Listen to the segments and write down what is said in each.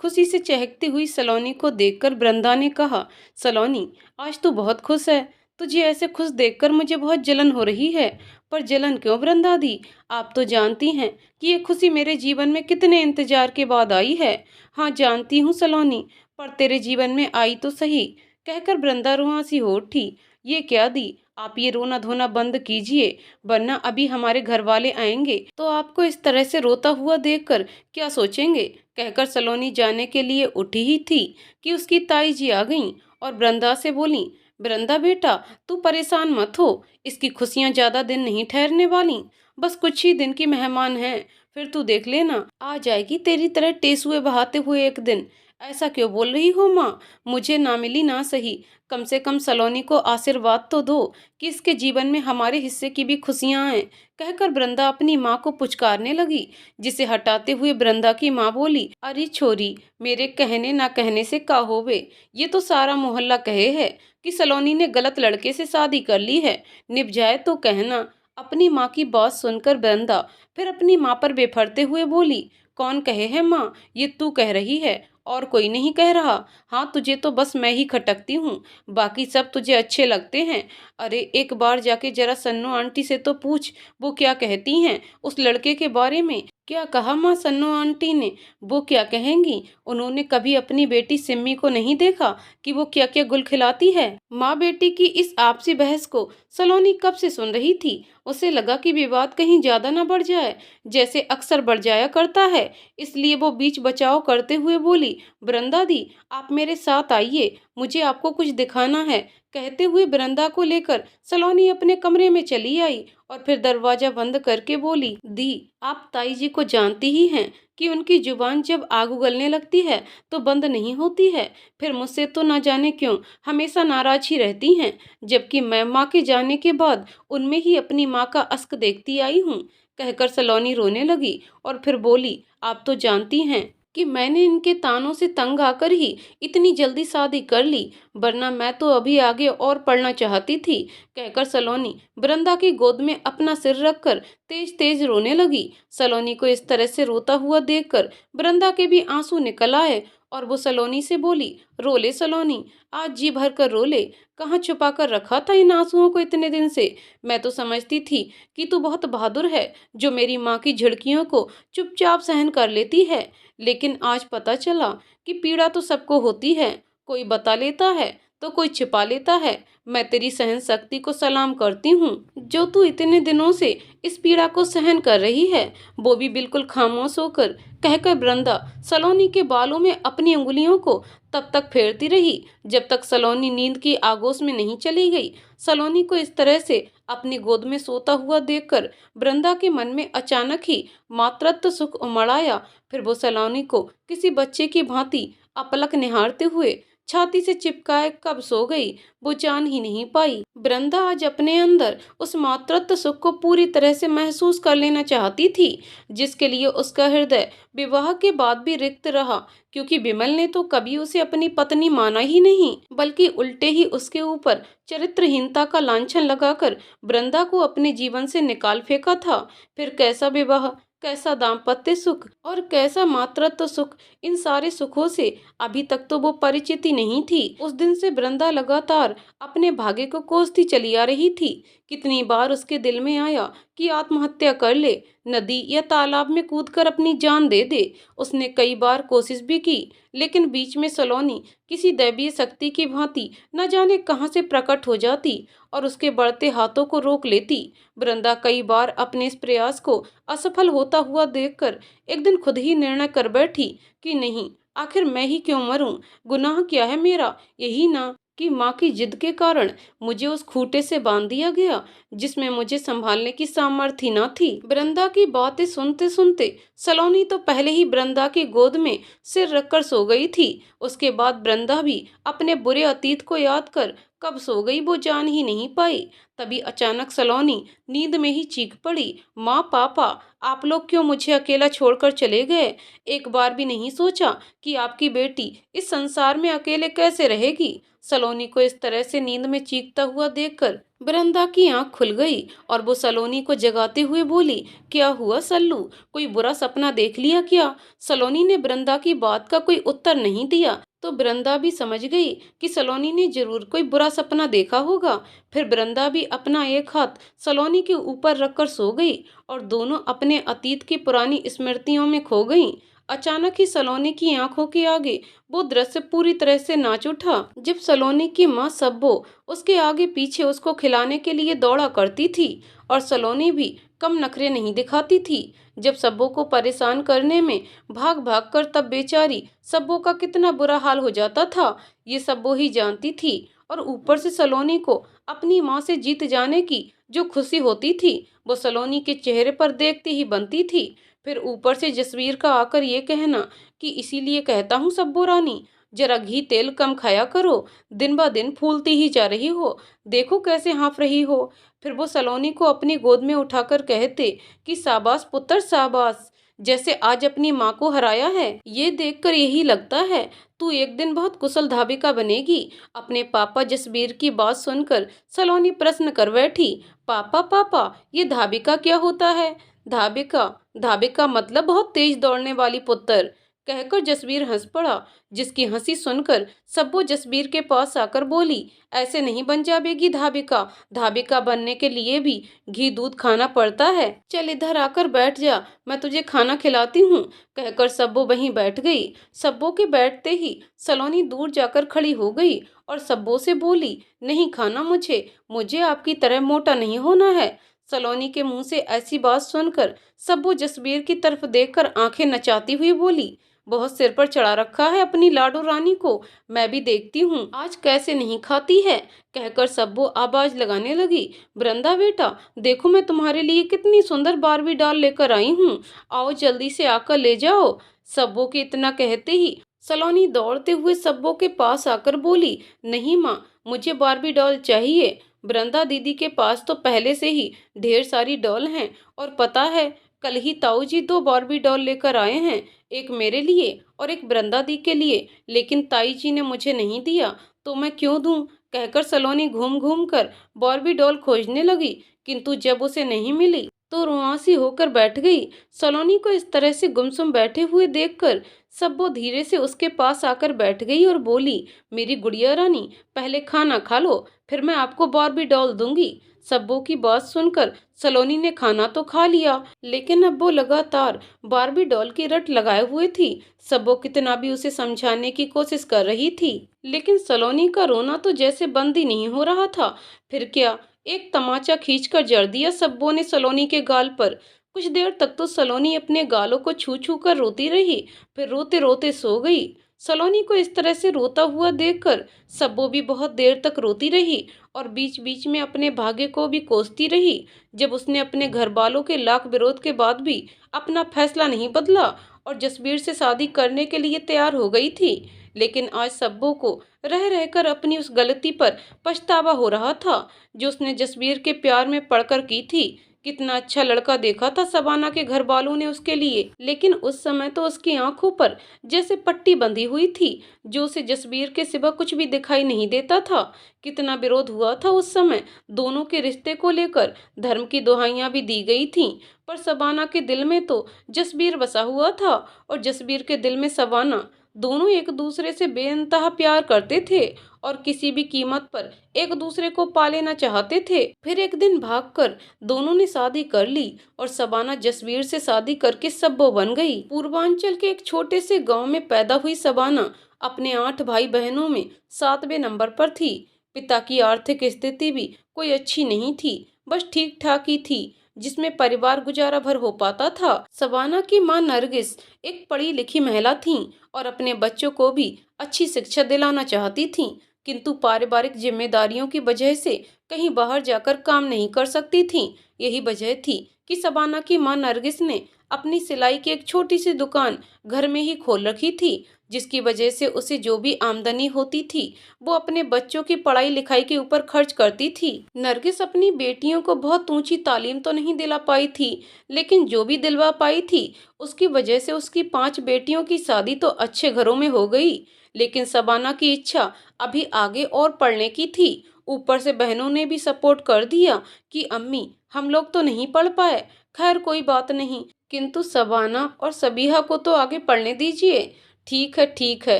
खुशी से चहकती हुई सलोनी को देखकर वृंदा ने कहा, सलोनी, आज तू बहुत खुश है। तुझे ऐसे खुश देखकर मुझे बहुत जलन हो रही है। पर जलन क्यों वृंदा दी? आप तो जानती हैं कि ये खुशी मेरे जीवन में कितने इंतजार के बाद आई है। हाँ जानती हूँ सलोनी, पर तेरे जीवन में आई तो सही। कहकर वृंदा रुआंसी हो उठी। ये क्या दी, आप ये रोना धोना बंद कीजिए, वरना अभी हमारे घर वाले आएंगे तो आपको इस तरह से रोता हुआ देखकर क्या सोचेंगे। कहकर सलोनी जाने के लिए उठी ही थी कि उसकी ताई जी आ गईं और वृंदा से बोली, वृंदा बेटा, तू परेशान मत हो, इसकी खुशियां ज्यादा दिन नहीं ठहरने वाली, बस कुछ ही दिन की मेहमान है, फिर तू देख लेना, आ जाएगी तेरी तरह टेसुए बहाते हुए एक दिन। ऐसा क्यों बोल रही हो माँ? मुझे ना मिली ना सही, कम से कम सलोनी को आशीर्वाद तो दो कि इसके जीवन में हमारे हिस्से की भी खुशियां आए। कहकर वृंदा अपनी माँ को पुचकारने लगी, जिसे हटाते हुए वृंदा की माँ बोली, अरे छोरी, मेरे कहने ना कहने से का होवे, ये तो सारा मोहल्ला कहे है कि सलोनी ने गलत लड़के से शादी कर ली है, निभ जाए तो कहना। अपनी माँ की बात सुनकर वृंदा फिर अपनी माँ पर बेफरते हुए बोली, कौन कहे है माँ? ये तू कह रही है और कोई नहीं कह रहा। हाँ, तुझे तो बस मैं ही खटकती हूँ, बाकी सब तुझे अच्छे लगते हैं। अरे एक बार जाके जरा सन्नू आंटी से तो पूछ, वो क्या कहती हैं उस लड़के के बारे में। क्या कहा माँ सन्नू आंटी ने? वो क्या कहेंगी? उन्होंने कभी अपनी बेटी सिम्मी को नहीं देखा कि वो क्या क्या गुल खिलाती है? माँ बेटी की इस आपसी बहस को सलोनी कब से सुन रही थी। उसे लगा कि विवाद कहीं ज्यादा न बढ़ जाए, जैसे अक्सर बढ़ जाया करता है, इसलिए वो बीच बचाव करते हुए बोली, वृंदा दी, आप मेरे साथ आइए, मुझे आपको कुछ दिखाना है। कहते हुए वृंदा को लेकर सलोनी अपने कमरे में चली आई और फिर दरवाजा बंद करके बोली, दी, आप ताई जी को जानती ही हैं कि उनकी जुबान जब आग उगलने लगती है तो बंद नहीं होती है। फिर मुझसे तो ना जाने क्यों हमेशा नाराज ही रहती हैं, जबकि मैं माँ के जाने के बाद उनमें ही अपनी माँ का अश्क देखती आई हूँ। कहकर सलोनी रोने लगी और फिर बोली, आप तो जानती हैं कि मैंने इनके तानों से तंग आकर ही इतनी जल्दी शादी कर ली, वरना मैं तो अभी आगे और पढ़ना चाहती थी। कहकर सलोनी वृंदा की गोद में अपना सिर रखकर तेज तेज रोने लगी। सलोनी को इस तरह से रोता हुआ देखकर वृंदा के भी आंसू निकल आए और वो सलोनी से बोली, रो ले सलोनी, आज जी भर कर रो ले, कहाँ छुपा कर रखा था इन आंसुओं को इतने दिन से? मैं तो समझती थी कि तू बहुत बहादुर है, जो मेरी माँ की झिड़कियों को चुपचाप सहन कर लेती है, लेकिन आज पता चला कि पीड़ा तो सबको होती है, कोई बता लेता है तो कोई छिपा लेता है। मैं तेरी सहन शक्ति को सलाम करती हूँ, जो तू इतने दिनों से इस पीड़ा को सहन कर रही है, वो भी बिल्कुल खामोश होकर। कहकर वृंदा सलोनी के बालों में अपनी उंगलियों को तब तक फेरती रही जब तक सलोनी नींद की आगोश में नहीं चली गई। सलोनी को इस तरह से अपनी गोद में सोता हुआ देखकर वृंदा के मन में अचानक ही मातृत्व सुख उमड़ आया। फिर वो सलोनी को किसी बच्चे की भांति अपलक निहारते हुए छाती से चिपकाए कब सो गई, वो जान ही नहीं पाई। वृंदा आज अपने अंदर उस मातृत्व सुख को पूरी तरह से महसूस कर लेना चाहती थी, जिसके लिए उसका हृदय विवाह के बाद भी रिक्त रहा, क्योंकि विमल ने तो कभी उसे अपनी पत्नी माना ही नहीं, बल्कि उल्टे ही उसके ऊपर चरित्रहीनता का लांछन लगाकर वृंदा को अपने जीवन से निकाल फेंका था। फिर कैसा विवाह, कैसा दाम्पत्य सुख और कैसा मातृत्व सुख, इन सारे सुखों से अभी तक तो वो परिचित ही नहीं थी। उस दिन से वृंदा लगातार अपने भाग्य को कोसती चली आ रही थी। कितनी बार उसके दिल में आया कि आत्महत्या कर ले, नदी या तालाब में कूदकर अपनी जान दे दे। उसने कई बार कोशिश भी की, लेकिन बीच में सलोनी किसी दैवीय शक्ति की भांति न जाने कहां से प्रकट हो जाती और उसके बढ़ते हाथों को रोक लेती। वृंदा कई बार अपने इस प्रयास को असफल होता हुआ देखकर एक दिन खुद ही निर्णय कर बैठी कि नहीं, आखिर मैं ही क्यों मरूं, गुनाह क्या है मेरा, यही ना कि माँ की जिद के कारण मुझे उस खूंटे से बांध दिया गया जिसमें मुझे संभालने की सामर्थ्य न थी। वृंदा की बातें सुनते सुनते सलोनी तो पहले ही वृंदा की गोद में सिर रखकर सो गई थी। उसके बाद वृंदा भी अपने बुरे अतीत को याद कर कब सो गई वो जान ही नहीं पाई। तभी अचानक सलोनी नींद में ही चीख पड़ी, माँ पापा, आप लोग क्यों मुझे अकेला छोड़कर चले गए? एक बार भी नहीं सोचा कि आपकी बेटी इस संसार में अकेले कैसे रहेगी? सलोनी को इस तरह से नींद में चीखता हुआ देखकर वृंदा की आंख खुल गई और वो सलोनी को जगाते हुए बोली, क्या हुआ सल्लू, कोई बुरा सपना देख लिया क्या? सलोनी ने वृंदा की बात का कोई उत्तर नहीं दिया, तो वृंदा भी समझ गई कि सलोनी ने जरूर कोई बुरा सपना देखा होगा। फिर वृंदा भी अपना एक हाथ सलोनी के ऊपर रखकर सो गई और दोनों अपने अतीत की पुरानी स्मृतियों में खो गईं। अचानक ही सलोनी की आंखों के आगे वो दृश्य पूरी तरह से नाच उठा, जब सलोनी की माँ सब्बो उसके आगे पीछे उसको खिलाने के लिए दौड़ा करती थी और सलोनी भी कम नखरे नहीं दिखाती थी। जब सब्बो को परेशान करने में भाग भाग कर तब बेचारी सब्बो का कितना बुरा हाल हो जाता था, ये सब्बो ही जानती थी। और ऊपर से सलोनी को अपनी माँ से जीत जाने की जो खुशी होती थी वो सलोनी के चेहरे पर देखते ही बनती थी। फिर ऊपर से जसवीर का आकर ये कहना कि इसीलिए कहता हूँ सब्बो रानी, जरा घी तेल कम खाया करो, दिन ब दिन फूलती ही जा रही हो, देखो कैसे हाँफ रही हो। फिर वो सलोनी को अपनी गोद में उठाकर कहते कि शाबाश पुत्र शाबाश, जैसे आज अपनी माँ को हराया है। ये देखकर यही लगता है तू एक दिन बहुत कुशल धाबिका बनेगी। अपने पापा जसबीर की बात सुनकर सलोनी प्रश्न कर बैठी, पापा पापा ये धाबिका क्या होता है? धाबिका, धाबिका मतलब बहुत तेज दौड़ने वाली पुत्र, कहकर जसबीर हंस पड़ा, जिसकी हंसी सुनकर सब्बो जसबीर के पास आकर बोली, ऐसे नहीं बन जाएगी धाबिका, धाबिका बनने के लिए भी घी दूध खाना पड़ता है, चल इधर आकर बैठ जा, मैं तुझे खाना खिलाती हूँ। कहकर सब्बो वहीं बैठ गई। सब्बो के बैठते ही सलोनी दूर जाकर खड़ी हो गई और सब्बो से बोली, नहीं खाना मुझे, मुझे आपकी तरह मोटा नहीं होना है। सलोनी के मुंह से ऐसी बात सुनकर सब्बो जसबीर की तरफ देखकर आंखें नचाती हुई बोली, बहुत सिर पर चढ़ा रखा है अपनी लाडो रानी को, मैं भी देखती हूँ आज कैसे नहीं खाती है। कहकर सब्बो आवाज लगाने लगी, वृंदा बेटा देखो मैं तुम्हारे लिए कितनी सुंदर बारबी डॉल लेकर आई हूँ, आओ जल्दी से आकर ले जाओ। सब्बो के इतना कहते ही सलोनी दौड़ते हुए सब्बो के पास आकर बोली, नहीं माँ, मुझे बारबी डॉल चाहिए। वृंदा दीदी के पास तो पहले से ही ढेर सारी डॉल हैं और पता है कल ही ताऊ जी 2 बारबी डॉल लेकर आए हैं, एक मेरे लिए और एक वृंदा दी के लिए, लेकिन ताई जी ने मुझे नहीं दिया तो मैं क्यों दूं। कहकर सलोनी घूम घूम कर बारबी डॉल खोजने लगी, किंतु जब उसे नहीं मिली तो रुआंसी होकर बैठ गई। सलोनी को इस तरह से गुमसुम बैठे हुए देखकर सब्बो धीरे से उसके पास आकर बैठ गई और बोली, मेरी गुड़िया रानी पहले खाना खा लो, फिर मैं आपको बारबी डॉल दूंगी। सब्बो की बात सुनकर सलोनी ने खाना तो खा लिया, लेकिन अब वो लगातार बारबी डॉल की रट लगाए हुए थी। सब्बो कितना भी उसे समझाने की कोशिश कर रही थी, लेकिन सलोनी का रोना तो जैसे बंद ही नहीं हो रहा था। फिर क्या, एक तमाचा खींचकर जड़ दिया सब्बो ने सलोनी के गाल पर। कुछ देर तक तो सलोनी अपने गालों को छू छू कर रोती रही, फिर रोते रोते सो गई। सलोनी को इस तरह से रोता हुआ देखकर सब्बो भी बहुत देर तक रोती रही और बीच बीच में अपने भाग्य को भी कोसती रही। जब उसने अपने घर वालों के लाख विरोध के बाद भी अपना फैसला नहीं बदला और जसबीर से शादी करने के लिए तैयार हो गई थी, लेकिन आज सब्बो को रह रहकर अपनी उस गलती पर पछतावा हो रहा था जो उसने जसबीर के प्यार में पड़कर की थी। कितना अच्छा लड़का देखा था सबाना के घर वालों ने उसके लिए, लेकिन उस समय तो उसकी आंखों पर जैसे पट्टी बंधी हुई थी, जो उसे जसबीर के सिवा कुछ भी दिखाई नहीं देता था। कितना विरोध हुआ था उस समय, दोनों के रिश्ते को लेकर धर्म की दुहाइयां भी दी गई थीं, पर सबाना के दिल में तो जसबीर बसा हुआ था और जसबीर के दिल में सबाना। दोनों एक दूसरे से बेइंतहा प्यार करते थे और किसी भी कीमत पर एक दूसरे को पा लेना चाहते थे। फिर एक दिन भागकर दोनों ने शादी कर ली और सबाना जसबीर से शादी करके सब्बो बन गई। पूर्वांचल के एक छोटे से गांव में पैदा हुई सबाना अपने 8 भाई बहनों में 7वें नंबर पर थी। पिता की आर्थिक स्थिति भी कोई अच्छी नहीं थी, बस ठीक ठाक ही थी, जिसमें परिवार गुजारा भर हो पाता था। सबाना की मां नरगिस एक पढ़ी लिखी महिला थीं और अपने बच्चों को भी अच्छी शिक्षा दिलाना चाहती थीं, किंतु पारिवारिक जिम्मेदारियों की वजह से कहीं बाहर जाकर काम नहीं कर सकती थीं। यही वजह थी कि सबाना की मां नरगिस ने अपनी सिलाई की एक छोटी सी दुकान घर में ही खोल रखी थी, जिसकी वजह से उसे जो भी आमदनी होती थी वो अपने बच्चों की पढ़ाई लिखाई के ऊपर खर्च करती थी। नरगिस अपनी बेटियों को बहुत ऊंची तालीम तो नहीं दिला पाई थी, लेकिन जो भी दिलवा पाई थी उसकी वजह से उसकी 5 बेटियों की शादी तो अच्छे घरों में हो गई। लेकिन सबाना की इच्छा अभी आगे और पढ़ने की थी। ऊपर से बहनों ने भी सपोर्ट कर दिया कि अम्मी हम लोग तो नहीं पढ़ पाए, खैर कोई बात नहीं, किंतु सबाना और सबीहा को तो आगे पढ़ने दीजिए। ठीक है,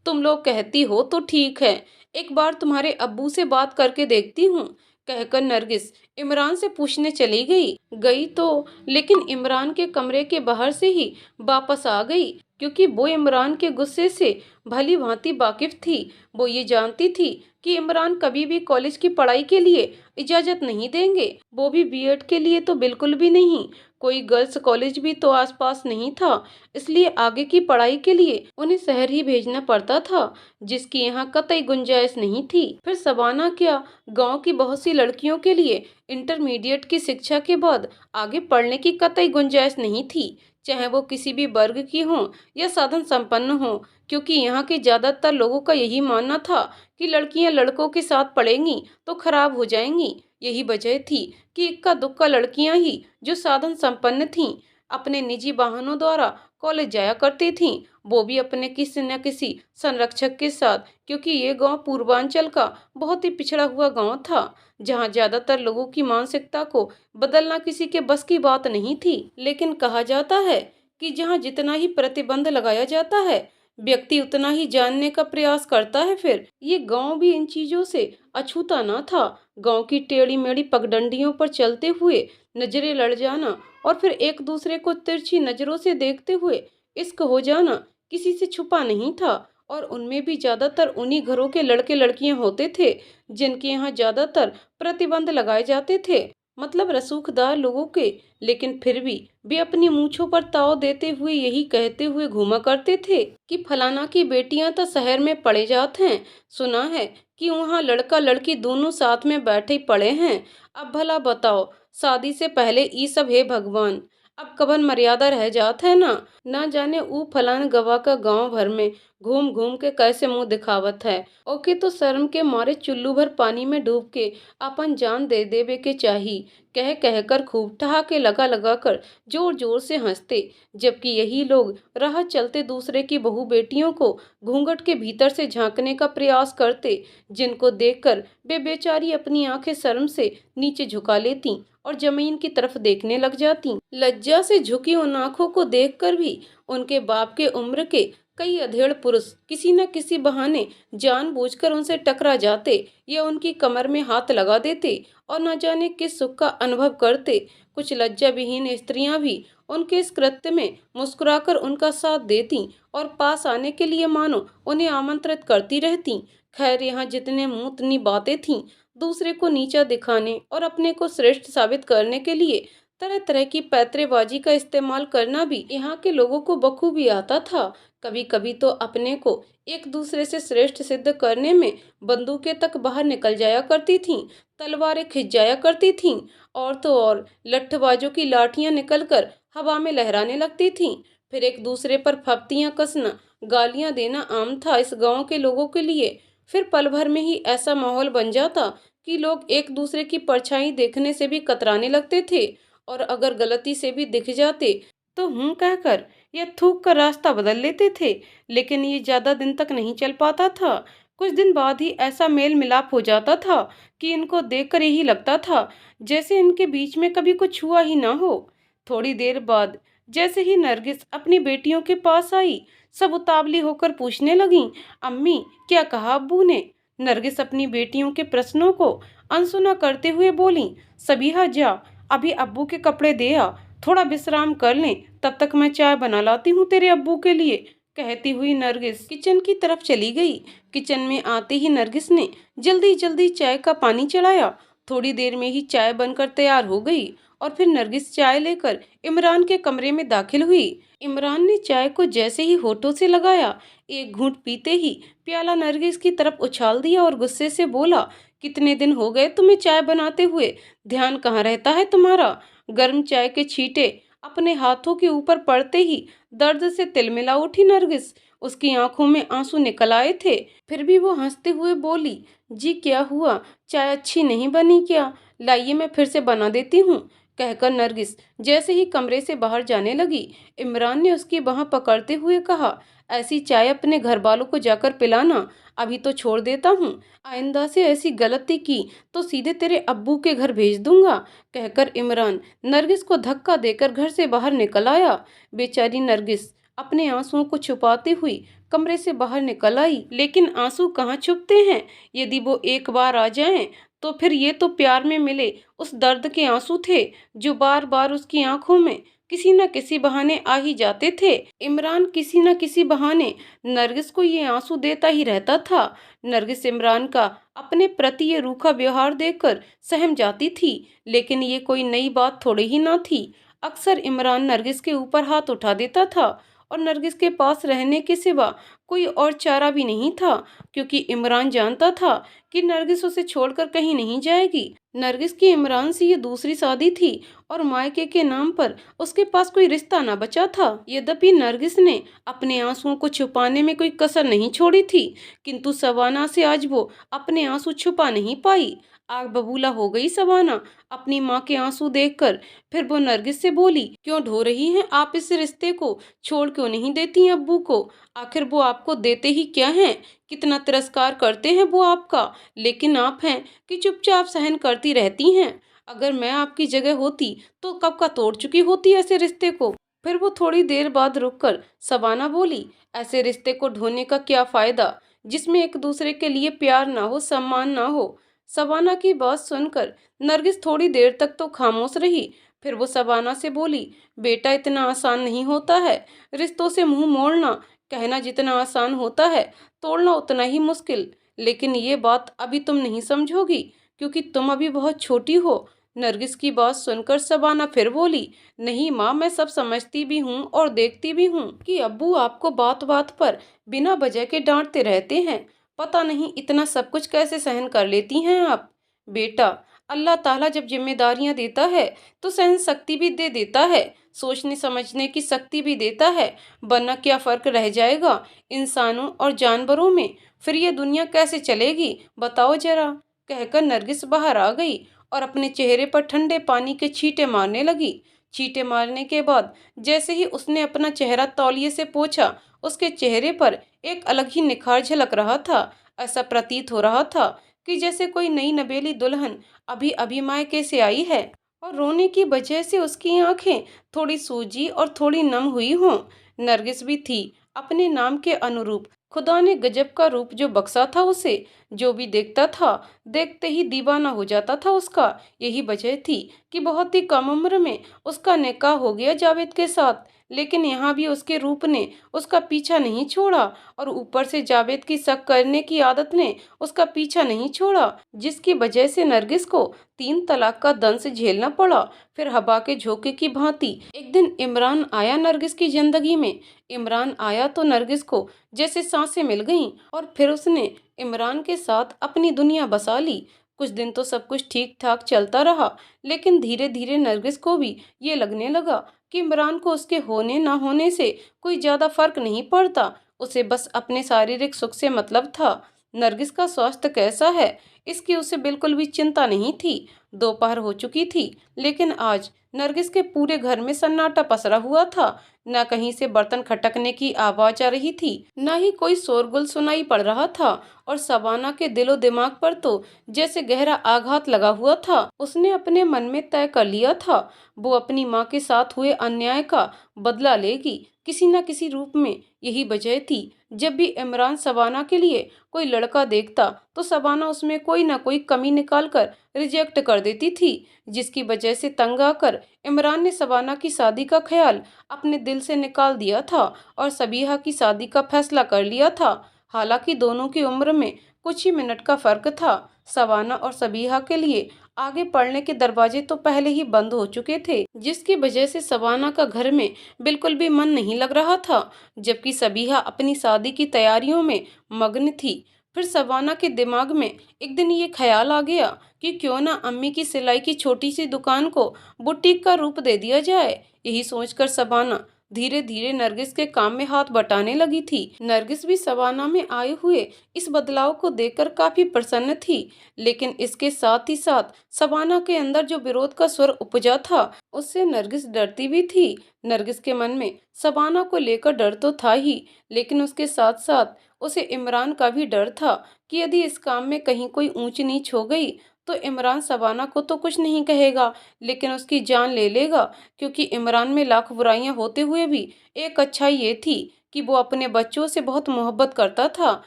तुम लोग कहती हो तो ठीक है, एक बार तुम्हारे अब्बू से बात करके देखती हूँ, कहकर नरगिस इमरान से पूछने चली गई। गई तो लेकिन इमरान के कमरे के बाहर से ही वापस आ गई, क्योंकि वो इमरान के गुस्से से भली भांति वाकिफ थी। वो ये जानती थी कि इमरान कभी भी कॉलेज की पढ़ाई के लिए इजाजत नहीं देंगे, वो भी बीएड के लिए तो बिल्कुल भी नहीं। कोई गर्ल्स कॉलेज भी तो आसपास नहीं था, इसलिए आगे की पढ़ाई के लिए उन्हें शहर ही भेजना पड़ता था, जिसकी यहाँ कतई गुंजाइश नहीं थी। फिर सबाना क्या, गांव की बहुत सी लड़कियों के लिए इंटरमीडिएट की शिक्षा के बाद आगे पढ़ने की कतई गुंजाइश नहीं थी, चाहे वो किसी भी वर्ग की हो या साधन संपन्न हो, क्योंकि यहाँ के ज्यादातर लोगों का यही मानना था कि लड़कियां लड़कों के साथ पढ़ेंगी तो खराब हो जाएंगी। यही वजह थी कि इक्का दुक्का लड़कियां ही जो साधन संपन्न थीं, अपने निजी वाहनों द्वारा कॉलेज जाया करती थीं, वो भी अपने किसी न किसी संरक्षक के साथ, क्योंकि ये गांव पूर्वांचल का बहुत ही पिछड़ा हुआ गांव था, जहां ज्यादातर लोगों की मानसिकता को बदलना किसी के बस की बात नहीं थी। लेकिन कहा जाता है कि जहां जितना ही प्रतिबंध लगाया जाता है, व्यक्ति उतना ही जानने का प्रयास करता है। फिर ये गांव भी इन चीजों से अछूता ना था। गांव की टेढ़ी मेढ़ी पगडंडियों पर चलते हुए नजरें लड़ जाना और फिर एक दूसरे को तिरछी नजरों से देखते हुए इश्क हो जाना किसी से छुपा नहीं था। और उनमें भी ज्यादातर उन्हीं घरों के लड़के लड़कियां होते थे जिनके यहाँ ज्यादातर प्रतिबंध लगाए जाते थे, मतलब रसूखदार लोगों के। लेकिन फिर भी वे अपनी मूंछों पर ताव देते हुए यही कहते हुए घूमा करते थे कि फलाना की बेटियां तो शहर में पढ़े जात हैं, सुना है कि वहाँ लड़का लड़की दोनों साथ में बैठे पड़े हैं। अब भला बताओ, शादी से पहले ई सब है भगवान, अब कबन मर्यादा रह जात है ना जाने ऊ फलान गवा का गांव भर में घूम घूम के कैसे मुंह दिखावत है। ओके तो शर्म के मारे चुल्लू भर पानी में डूब के अपन जान दे देवे के चाही, कह कह कर खूब ठहाके लगा लगा कर जोर जोर से हंसते, जबकि यही लोग राह चलते दूसरे की बहू बेटियों को घूंघट के भीतर से झांकने का प्रयास करते, जिनको देखकर वे बेचारी अपनी आंखें शर्म से नीचे झुका लेती और जमीन की तरफ देखने लग जाती। लज्जा से झुकी उन आंखों को देखकर भी उनके बाप के उम्र के कई अधेड़ पुरुष किसी न किसी बहाने जानबूझकर उनसे टकरा जाते या उनकी कमर में हाथ लगा देते और न जाने किस सुख का अनुभव करते। कुछ लज्जा विहीन स्त्रियां भी उनके इस कृत्य में मुस्कुराकर उनका साथ देती और पास आने के लिए मानो उन्हें आमंत्रित करती रहती। खैर, यहाँ जितने मुंह उतनी बातें थीं। दूसरे को नीचा दिखाने और अपने को श्रेष्ठ साबित करने के लिए तरह तरह की पैतरेबाजी का इस्तेमाल करना भी यहाँ के लोगों को बखूबी आता था। कभी कभी तो अपने को एक दूसरे से श्रेष्ठ सिद्ध करने में बंदूकें तक बाहर निकल जाया करती थीं, तलवारें खिंच जाया करती थीं, और तो और लट्ठबाजों की लाठियां निकलकर हवा में लहराने लगती थीं। फिर एक दूसरे पर फप्तियां कसना, गालियां देना आम था इस गांव के लोगों के लिए। फिर पल भर में ही ऐसा माहौल बन जाता कि लोग एक दूसरे की परछाई देखने से भी कतराने लगते थे, और अगर गलती से भी दिख जाते तो कहकर या थूक कर रास्ता बदल लेते थे। लेकिन ये ज्यादा दिन तक नहीं चल पाता था। कुछ दिन बाद ही ऐसा मेल मिलाप हो जाता था कि इनको देखकर यही लगता था जैसे इनके बीच में कभी कुछ हुआ ही ना हो। थोड़ी देर बाद जैसे ही नरगिस अपनी बेटियों के पास आई, सब उतावली होकर पूछने लगीं, अम्मी क्या कहा अब्बू ने? नरगिस अपनी बेटियों के प्रश्नों को अनसुना करते हुए बोली, सबीहा जा, अभी अब्बू के कपड़े दे आ, थोड़ा विश्राम कर लें, तब तक मैं चाय बना लाती हूँ तेरे अब्बू के लिए। कहती हुई नरगिस किचन की तरफ चली गई। किचन में आते ही नरगिस ने जल्दी जल्दी चाय का पानी चढ़ाया। थोड़ी देर में ही चाय बनकर तैयार हो गई और फिर नरगिस चाय लेकर इमरान के कमरे में दाखिल हुई। इमरान ने चाय को जैसे ही होठों से लगाया, एक घूंट पीते ही प्याला नरगिस की तरफ उछाल दिया और गुस्से से बोला, कितने दिन हो गए तुम्हें चाय बनाते हुए, ध्यान कहाँ रहता है तुम्हारा? गर्म चाय के छींटे अपने हाथों के ऊपर पड़ते ही दर्द से तिलमिला उठी नरगिस। उसकी आंखों में आंसू निकल आए थे, फिर भी वो हंसते हुए बोली, जी क्या हुआ, चाय अच्छी नहीं बनी क्या? लाइए मैं फिर से बना देती हूँ। कहकर नरगिस जैसे ही कमरे से बाहर जाने लगी, इमरान ने उसकी बाह पकड़ते हुए कहा, ऐसी चाय अपने घर वालों को जाकर पिलाना, अभी तो छोड़ देता हूँ, आइंदा से ऐसी गलती की तो सीधे तेरे अब्बू के घर भेज दूंगा। कहकर इमरान नरगिस को धक्का देकर घर से बाहर निकल आया। बेचारी नरगिस अपने आंसुओं को छुपाती हुई कमरे से बाहर निकल आई, लेकिन आंसू कहाँ छुपते हैं। यदि वो एक बार आ जाएं तो फिर ये तो प्यार में मिले उस दर्द के आंसू थे जो बार बार उसकी आंखों में किसी न किसी बहाने आ ही जाते थे। इमरान किसी न किसी बहाने नरगिस को ये आंसू देता ही रहता था। नरगिस इमरान का अपने प्रति ये रूखा व्यवहार देखकर सहम जाती थी, लेकिन ये कोई नई बात थोड़ी ही ना थी। अक्सर इमरान नरगिस के ऊपर हाथ उठा देता था और नरगिस के पास रहने के सिवा कोई और चारा भी नहीं था, क्योंकि इमरान जानता था कि नरगिस उसे छोड़कर कहीं नहीं जाएगी। नरगिस की इमरान से ये दूसरी शादी थी और मायके के नाम पर उसके पास कोई रिश्ता ना बचा था। यद्यपि नरगिस ने अपने आंसुओं को छुपाने में कोई कसर नहीं छोड़ी थी, किंतु सवाना से आज वो अपने आंसू छुपा नहीं पाई। आग बबूला हो गई सवाना अपनी माँ के आंसू देखकर। फिर वो नरगिस से बोली, क्यों ढो रही हैं आप इस रिश्ते को, छोड़ क्यों नहीं देती अब्बू को? आखिर वो आपको देते ही क्या हैं? कितना तिरस्कार करते हैं वो आपका, लेकिन आप हैं कि चुपचाप सहन करती रहती हैं। अगर मैं आपकी जगह होती तो कब का तोड़ चुकी होती ऐसे रिश्ते को। फिर वो थोड़ी देर बाद रुककर सबाना बोली, ऐसे रिश्ते को ढोने का क्या फायदा जिसमें एक दूसरे के लिए प्यार ना हो, सम्मान ना हो। सबाना की बात सुनकर नरगिस थोड़ी देर तक तो खामोश रही। फिर वो सबाना से बोली, बेटा इतना आसान नहीं होता है रिश्तों से मुंह मोड़ना। कहना जितना आसान होता है तोड़ना उतना ही मुश्किल। लेकिन ये बात अभी तुम नहीं समझोगी क्योंकि तुम अभी बहुत छोटी हो। नरगिस की बात सुनकर सबाना फिर बोली, नहीं माँ, मैं सब समझती भी हूँ और देखती भी हूँ कि अब्बू आपको बात बात पर बिना वजह के डांटते रहते हैं। पता नहीं इतना सब कुछ कैसे सहन कर लेती हैं आप। बेटा, अल्लाह ताला जब जिम्मेदारियां देता है तो सहन शक्ति भी दे देता है, सोचने समझने की शक्ति भी देता है, वरना क्या फर्क रह जाएगा इंसानों और जानवरों में। फिर ये दुनिया कैसे चलेगी बताओ जरा। कहकर नरगिस बाहर आ गई और अपने चेहरे पर ठंडे पानी के छींटे मारने लगी। छींटे मारने के बाद जैसे ही उसने अपना चेहरा तौलिए से पोंछा, उसके चेहरे पर एक अलग ही निखार झलक रहा था। ऐसा प्रतीत हो रहा था कि जैसे कोई नई नवेली दुल्हन अभी अभी मायके से आई है और रोने की वजह से उसकी आंखें थोड़ी सूजी और थोड़ी नम हुई हों। नरगिस भी थी अपने नाम के अनुरूप। खुदा ने गजब का रूप जो बख्शा था उसे, जो भी देखता था देखते ही दीवाना हो जाता था उसका। यही वजह थी कि बहुत ही कम उम्र में उसका निकाह हो गया जावेद के साथ। लेकिन यहाँ भी उसके रूप ने उसका पीछा नहीं छोड़ा और ऊपर से जावेद की शक करने की आदत ने उसका पीछा नहीं छोड़ा, जिसकी वजह से नरगिस को 3 तलाक का दंश झेलना पड़ा। फिर हवा के झोंके की भांति एक दिन इमरान आया नरगिस की जिंदगी में। इमरान आया तो नरगिस को जैसे सांसें मिल गईं और फिर उसने इमरान के साथ अपनी दुनिया बसा ली। कुछ दिन तो सब कुछ ठीक ठाक चलता रहा, लेकिन धीरे धीरे नरगिस को भी ये लगने लगा कि इमरान को उसके होने ना होने से कोई ज्यादा फर्क नहीं पड़ता, उसे बस अपने शारीरिक सुख से मतलब था। नरगिस का स्वास्थ्य कैसा है इसकी उसे बिल्कुल भी चिंता नहीं थी। दोपहर हो चुकी थी, लेकिन आज नरगिस के पूरे घर में सन्नाटा पसरा हुआ था। न कहीं से बर्तन खटकने की आवाज आ रही थी, न ही कोई शोरगुल सुनाई पड़ रहा था। और सबाना के दिलो दिमाग पर तो जैसे गहरा आघात लगा हुआ था। उसने अपने मन में तय कर लिया था वो अपनी माँ के साथ हुए अन्याय का बदला लेगी किसी न किसी रूप में। यही वजह थी जब भी इमरान सबाना के लिए कोई लड़का देखता तो सबाना उसमें कोई ना कोई कमी निकालकर रिजेक्ट कर देती थी, जिसकी वजह से तंग आकर इमरान ने सबाना की शादी का ख्याल अपने दिल से निकाल दिया था और सबीहा की शादी का फैसला कर लिया था। हालांकि दोनों की उम्र में कुछ ही मिनट का फर्क था। सबाना और सबीहा के लिए आगे पढ़ने के दरवाजे तो पहले ही बंद हो चुके थे, जिसकी वजह से सबाना का घर में बिल्कुल भी मन नहीं लग रहा था, जबकि सबीहा अपनी शादी की तैयारियों में मग्न थी। फिर सबाना के दिमाग में एक दिन ये ख्याल आ गया कि क्यों ना अम्मी की सिलाई की छोटी सी दुकान को बुटीक का रूप दे दिया जाए। यही सोचकर सबाना धीरे धीरे नरगिस के काम में हाथ बटाने लगी थी। नरगिस भी शबाना में आए हुए इस बदलाव को देखकर काफी प्रसन्न थी, लेकिन इसके साथ ही साथ शबाना के अंदर जो विरोध का स्वर उपजा था, उससे नरगिस डरती भी थी। नरगिस के मन में शबाना को लेकर डर तो था ही, लेकिन उसके साथ साथ उसे इमरान का भी डर था कि यदि इस काम में कहीं कोई ऊंच नीच हो गई तो इमरान शबाना को तो कुछ नहीं कहेगा, लेकिन उसकी जान ले लेगा। क्योंकि इमरान में लाख बुराइयां होते हुए भी एक अच्छाई ये थी कि वो अपने बच्चों से बहुत मोहब्बत करता था,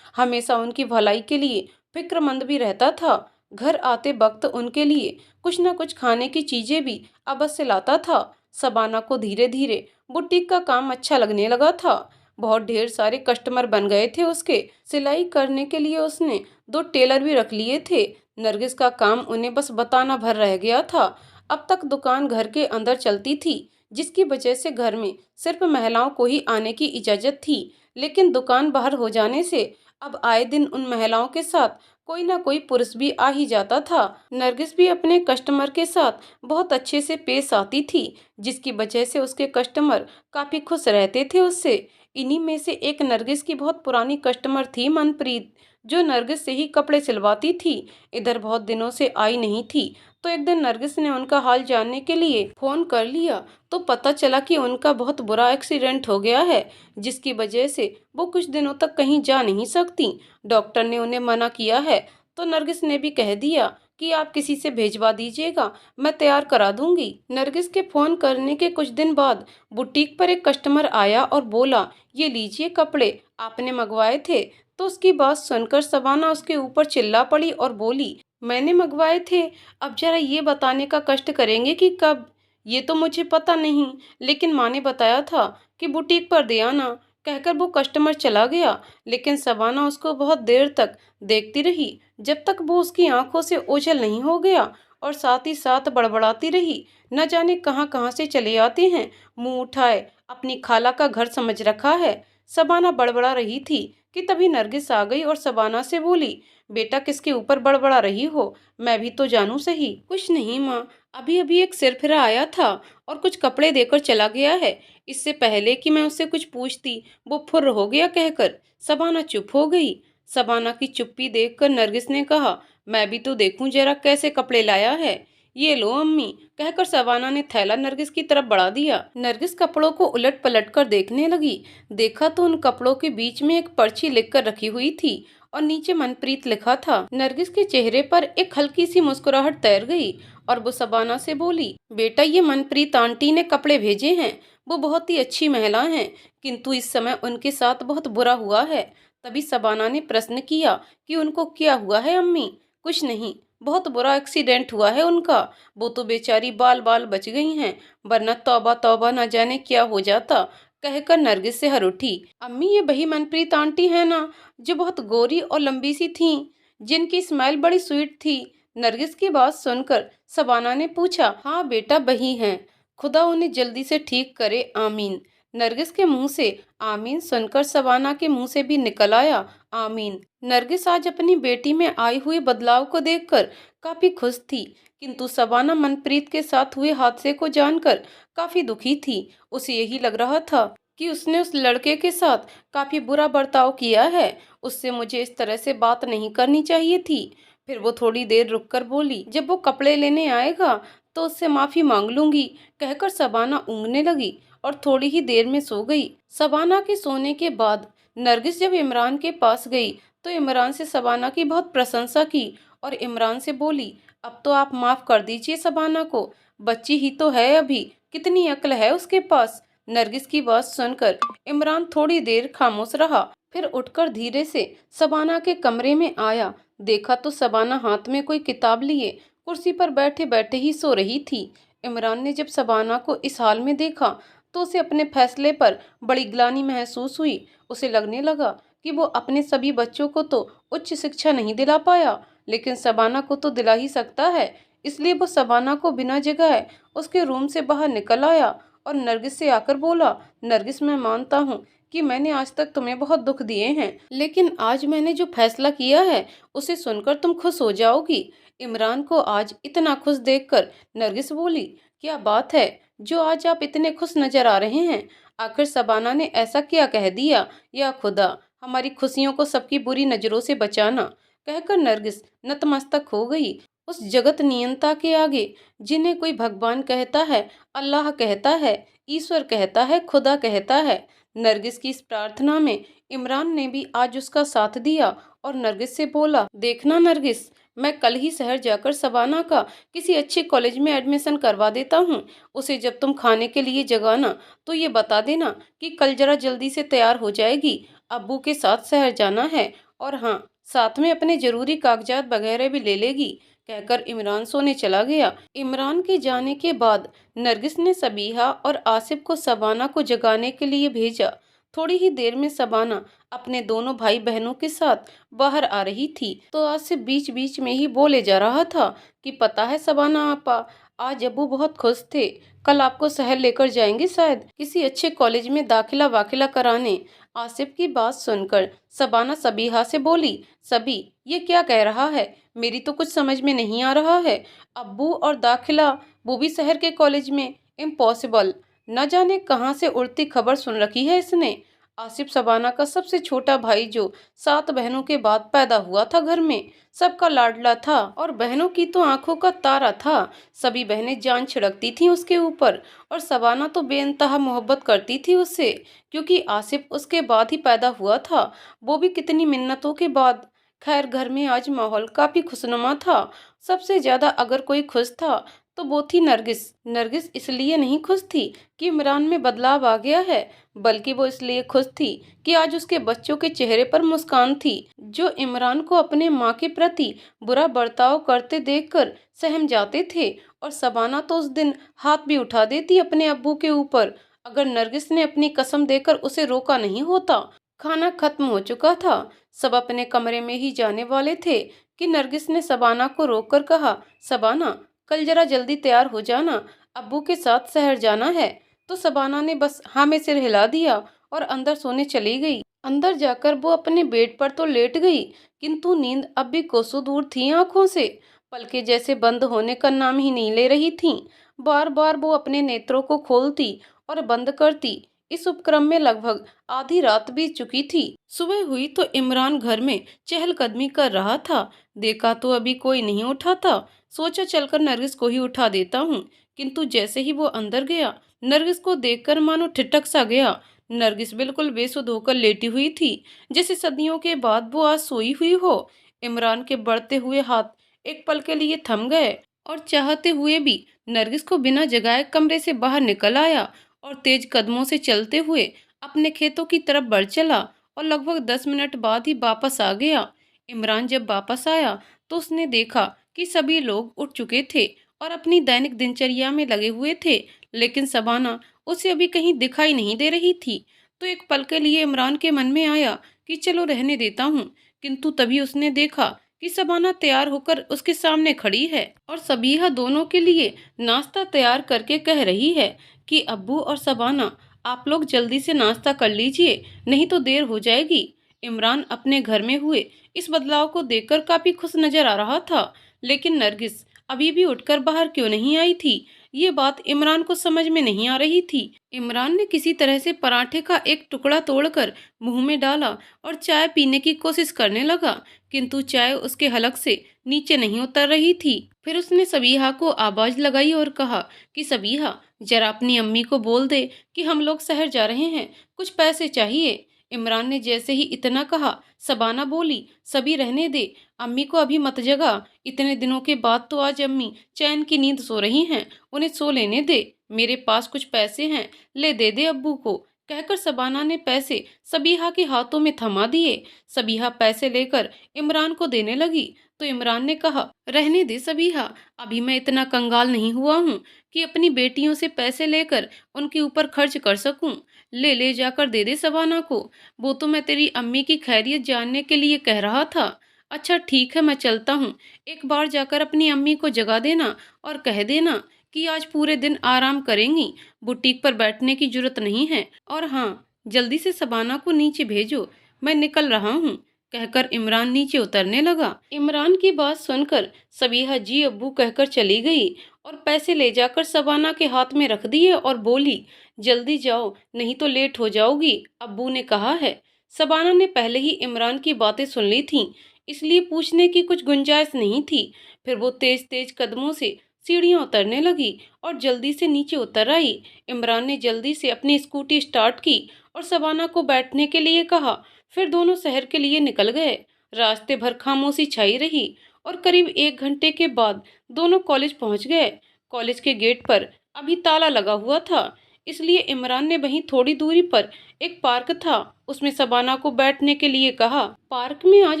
हमेशा उनकी भलाई के लिए फिक्रमंद भी रहता था। घर आते वक्त उनके लिए कुछ न कुछ खाने की चीजें भी अवश्य लाता था। शबाना को धीरे धीरे बुटीक का काम अच्छा लगने लगा था। बहुत ढेर सारे कस्टमर बन गए थे उसके। सिलाई करने के लिए उसने 2 टेलर भी रख लिए थे। नरगिस का काम उन्हें बस बताना भर रह गया था। अब तक दुकान घर के अंदर चलती थी, जिसकी वजह से घर में सिर्फ महिलाओं को ही आने की इजाजत थी, लेकिन दुकान बाहर हो जाने से अब आए दिन उन महिलाओं के साथ कोई ना कोई पुरुष भी आ ही जाता था। नरगिस भी अपने कस्टमर के साथ बहुत अच्छे से पेश आती थी, जिसकी वजह से उसके कस्टमर काफी खुश रहते थे उससे। इन्हीं में से एक नरगिस की बहुत पुरानी कस्टमर थी मनप्रीत, जो नरगिस से ही कपड़े सिलवाती थी। इधर बहुत दिनों से आई नहीं थी, तो एक दिन नरगिस ने उनका हाल जानने के लिए फोन कर लिया, तो पता चला कि उनका बहुत बुरा एक्सीडेंट हो गया है, जिसकी वजह से वो कुछ दिनों तक कहीं जा नहीं सकती। डॉक्टर ने उन्हें मना किया है, तो नरगिस ने भी कह दिया कि आप किसी से भेजवा दीजिएगा, मैं तैयार करा दूंगी। नरगिस के फोन करने के कुछ दिन बाद बुटीक पर एक कस्टमर आया और बोला, ये लीजिए कपड़े, आपने मंगवाए थे। तो उसकी बात सुनकर शबाना उसके ऊपर चिल्ला पड़ी और बोली, मैंने मंगवाए थे? अब जरा ये बताने का कष्ट करेंगे कि कब? ये तो मुझे पता नहीं, लेकिन माँ ने बताया था कि बुटीक पर दे आना। कहकर वो कस्टमर चला गया, लेकिन शबाना उसको बहुत देर तक देखती रही, जब तक वो उसकी आंखों से ओझल नहीं हो गया, और साथ ही साथ बड़बड़ाती रही, न जाने कहाँ कहाँ से चले आते हैं, मुंह उठाए अपनी खाला का घर समझ रखा है। शबाना बड़बड़ा रही थी कि तभी नरगिस आ गई और शबाना से बोली, बेटा किसके ऊपर बड़बड़ा रही हो, मैं भी तो जानूं सही। कुछ नहीं माँ, अभी अभी एक सिरफिरा आया था और कुछ कपड़े देकर चला गया है। इससे पहले कि मैं उससे कुछ पूछती, वो फुर्र हो गया कहकर शबाना चुप हो गई। शबाना की चुप्पी देखकर नरगिस ने कहा, मैं भी तो देखूं जरा कैसे कपड़े लाया है। ये लो अम्मी, कहकर शबाना ने थैला नरगिस की तरफ बढ़ा दिया। नरगिस कपड़ों को उलट पलट कर देखने लगी। देखा तो उन कपड़ों के बीच में एक पर्ची लिखकर रखी हुई थी और नीचे मनप्रीत लिखा था। नरगिस के चेहरे पर एक हल्की सी मुस्कुराहट तैर गई और वो शबाना से बोली, बेटा ये मनप्रीत आंटी ने कपड़े भेजे हैं। वो बहुत ही अच्छी महिला हैं, किंतु इस समय उनके साथ बहुत बुरा हुआ है। तभी शबाना ने प्रश्न किया कि उनको क्या हुआ है अम्मी? कुछ नहीं, बहुत बुरा एक्सीडेंट हुआ है उनका। वो तो बेचारी बाल बाल बच गई हैं, वरना तौबा तौबा न जाने क्या हो जाता। कहकर नरगिस से हर उठी। अम्मी ये वही मनप्रीत आंटी है ना, जो बहुत गोरी और लंबी सी थीं, जिनकी स्माइल बड़ी स्वीट थी? नरगिस की बात सुनकर शबाना ने पूछा, हाँ बेटा वही हैं, खुदा उन्हें जल्दी से ठीक करे, आमीन। नरगिस के मुंह से आमीन सुनकर शबाना के मुंह से भी निकल आया, आमीन। नरगिस आज अपनी बेटी में आई हुई बदलाव को देखकर काफी खुश थी, किंतु शबाना मनप्रीत के साथ हुए हादसे को जानकर काफी दुखी थी। उसे यही लग रहा था कि उसने उस लड़के के साथ काफी बुरा बर्ताव किया है। उससे मुझे इस तरह से बात नहीं करनी चाहिए थी। फिर वो थोड़ी देर रुककर बोली, जब वो कपड़े लेने आएगा तो उससे माफी मांग लूंगी। कहकर शबाना ऊँघने लगी और थोड़ी ही देर में सो गई। शबाना के सोने के बाद नरगिस जब इमरान के पास गई तो इमरान से शबाना की बहुत प्रशंसा की और इमरान से बोली, अब तो आप माफ कर दीजिए शबाना को, बच्ची ही तो है अभी, कितनी अक्ल है उसके पास। नरगिस की बात सुनकर इमरान थोड़ी देर खामोश रहा, फिर उठकर धीरे से शबाना के कमरे में आया। देखा तो शबाना हाथ में कोई किताब लिए कुर्सी पर बैठे बैठे ही सो रही थी। इमरान ने जब शबाना को इस हाल में देखा तो उसे अपने फैसले पर बड़ी ग्लानि महसूस हुई। उसे लगने लगा कि वो अपने सभी बच्चों को तो उच्च शिक्षा नहीं दिला पाया, लेकिन शबाना को तो दिला ही सकता है। इसलिए वो शबाना को बिना जगाए उसके रूम से बाहर निकल आया और नरगिस से आकर बोला, नरगिस मैं मानता हूँ कि मैंने आज तक तुम्हें बहुत दुख दिए हैं, लेकिन आज मैंने जो फैसला किया है उसे सुनकर तुम खुश हो जाओगी। इमरान को आज इतना खुश देखकर नरगिस बोली, क्या बात है जो आज आप इतने खुश नजर आ रहे हैं? आखिर शबाना ने ऐसा क्या कह दिया? या खुदा, हमारी खुशियों को सबकी बुरी नजरों से बचाना, कहकर नरगिस नतमस्तक हो गई उस जगत नियंता के आगे, जिन्हें कोई भगवान कहता है, अल्लाह कहता है, ईश्वर कहता है, खुदा कहता है। नरगिस की इस प्रार्थना में इमरान ने भी आज उसका साथ दिया और नरगिस से बोला, देखना नरगिस, मैं कल ही शहर जाकर शबाना का किसी अच्छे कॉलेज में एडमिशन करवा देता हूँ। उसे जब तुम खाने के लिए जगाना तो ये बता देना कि कल जरा जल्दी से तैयार हो जाएगी, अब्बू के साथ शहर जाना है, और हाँ, साथ में अपने जरूरी कागजात वगैरह भी ले लेगी। कहकर इमरान सोने चला गया। इमरान के जाने के बाद नरगिस ने सबीहा और आसिफ को शबाना को जगाने के लिए भेजा। थोड़ी ही देर में शबाना अपने दोनों भाई बहनों के साथ बाहर आ रही थी तो आसिफ बीच बीच में ही बोले जा रहा था कि पता है शबाना आपा, आज अब्बू बहुत खुश थे, कल आपको शहर लेकर जाएंगे शायद किसी अच्छे कॉलेज में दाखिला वाखिला कराने। आसिफ की बात सुनकर शबाना सबीहा से बोली, सबी, ये क्या कह रहा है? मेरी तो कुछ समझ में नहीं आ रहा है। अब्बू और दाखिला, वो भी शहर के कॉलेज में? इम्पॉसिबल। न जाने कहाँ से उड़ती खबर सुन रखी है इसने। आसिफ शबाना का सबसे छोटा भाई, जो 7 बहनों के बाद पैदा हुआ था, घर में सबका लाडला था और बहनों की तो आंखों का तारा था। सभी बहनें जान छिड़कती थीं उसके ऊपर और शबाना तो बेइंतहा मोहब्बत करती थी उससे, क्योंकि आसिफ उसके बाद ही पैदा हुआ था, वो भी कितनी मिन्नतों के बाद। खैर, घर में आज माहौल काफी खुशनुमा था। सबसे ज्यादा अगर कोई खुश था तो वो थी नरगिस। नरगिस इसलिए नहीं खुश थी कि इमरान में बदलाव आ गया है, बल्कि वो इसलिए खुश थी कि आज उसके बच्चों के चेहरे पर मुस्कान थी, जो इमरान को अपने माँ के प्रति बुरा बर्ताव करते देखकर सहम जाते थे। और शबाना तो उस दिन हाथ भी उठा देती अपने अब्बू के ऊपर, अगर नरगिस ने अपनी कसम देकर उसे रोका नहीं होता। खाना खत्म हो चुका था, सब अपने कमरे में ही जाने वाले थे कि नरगिस ने शबाना को रोककर कहा, शबाना, कल जरा जल्दी तैयार हो जाना, अब्बू के साथ शहर जाना है। तो शबाना ने बस हाँ में सिर हिला दिया और अंदर सोने चली गई। अंदर जाकर वो अपने बेड पर तो लेट गई, किंतु नींद अब भी कोसों दूर थी आंखों से। पलकें जैसे बंद होने का नाम ही नहीं ले रही थीं। बार बार वो अपने नेत्रों को खोलती और बंद करती। इस उपक्रम में लगभग आधी रात बीत चुकी थी। सुबह हुई तो इमरान घर में चहलकदमी कर रहा था। देखा तो अभी कोई नहीं उठा था। सोचा चलकर नरगिस को ही उठा देता हूँ, किंतु जैसे ही वो अंदर गया, नरगिस को देखकर मानो ठिठक सा गया। नरगिस बिल्कुल बेसुध होकर लेटी हुई थी, जैसे सदियों के बाद वो आज सोई हुई हो। इमरान के बढ़ते हुए हाथ एक पल के लिए थम गए और चाहते हुए भी नरगिस को बिना जगाए कमरे से बाहर निकल आया और तेज कदमों से चलते हुए अपने खेतों की तरफ बढ़ चला और लगभग 10 मिनट बाद ही वापस आ गया। इमरान जब वापस आया तो उसने देखा कि सभी लोग उठ चुके थे और अपनी दैनिक दिनचर्या में लगे हुए थे, लेकिन शबाना उसे अभी कहीं दिखाई नहीं दे रही थी। तो एक पल के लिए इमरान के मन में आया कि चलो रहने देता हूँ, किंतु तभी उसने देखा कि शबाना तैयार होकर उसके सामने खड़ी है और सबीहा दोनों के लिए नाश्ता तैयार करके कह रही है कि अब्बू और शबाना, आप लोग जल्दी से नाश्ता कर लीजिए, नहीं तो देर हो जाएगी। इमरान अपने घर में हुए इस बदलाव को देखकर काफी खुश नजर आ रहा था, लेकिन नरगिस अभी भी उठकर बाहर क्यों नहीं आई थी, ये बात इमरान को समझ में नहीं आ रही थी। इमरान ने किसी तरह से पराठे का एक टुकड़ा तोड़कर मुंह में डाला और चाय पीने की कोशिश करने लगा, किंतु चाय उसके हलक से नीचे नहीं उतर रही थी। फिर उसने सबीहा को आवाज लगाई और कहा कि सबीहा, जरा अपनी अम्मी को बोल दे कि हम लोग शहर जा रहे हैं, कुछ पैसे चाहिए। इमरान ने जैसे ही इतना कहा, शबाना बोली, सभी रहने दे, अम्मी को अभी मत जगा, इतने दिनों के बाद तो आज अम्मी चैन की नींद सो रही हैं, उन्हें सो लेने दे, मेरे पास कुछ पैसे हैं, ले दे दे अब्बू को। कहकर शबाना ने पैसे सबीहा के हाथों में थमा दिए। सबीहा पैसे लेकर इमरान को देने लगी तो इमरान ने कहा, रहने दे सबीहा, अभी मैं इतना कंगाल नहीं हुआ हूँ कि अपनी बेटियों से पैसे लेकर उनके ऊपर खर्च कर सकूं। ले ले जाकर दे दे शबाना को, वो तो मैं तेरी अम्मी की खैरियत जानने के लिए कह रहा था। अच्छा ठीक है, मैं चलता हूँ, एक बार जाकर अपनी अम्मी को जगा देना और कह देना कि आज पूरे दिन आराम करेंगी, बुटीक पर बैठने की जरूरत नहीं है, और हाँ, जल्दी से शबाना को नीचे भेजो, मैं निकल रहा हूँ। कहकर इमरान नीचे उतरने लगा। इमरान की बात सुनकर सबीहा जी अब्बू कहकर चली गई और पैसे ले जाकर शबाना के हाथ में रख दिए और बोली, जल्दी जाओ नहीं तो लेट हो जाओगी, अब्बू ने कहा है। शबाना ने पहले ही इमरान की बातें सुन ली थीं, इसलिए पूछने की कुछ गुंजाइश नहीं थी। फिर वो तेज तेज कदमों से सीढ़ियां उतरने लगी और जल्दी से नीचे उतर आई। इमरान ने जल्दी से अपनी स्कूटी स्टार्ट की और शबाना को बैठने के लिए कहा। फिर दोनों शहर के लिए निकल गए। रास्ते भर खामोशी छाई रही और करीब 1 घंटे के बाद दोनों कॉलेज पहुंच गए। कॉलेज के गेट पर अभी ताला लगा हुआ था, इसलिए इमरान ने वहीं थोड़ी दूरी पर एक पार्क था, उसमें शबाना को बैठने के लिए कहा। पार्क में आज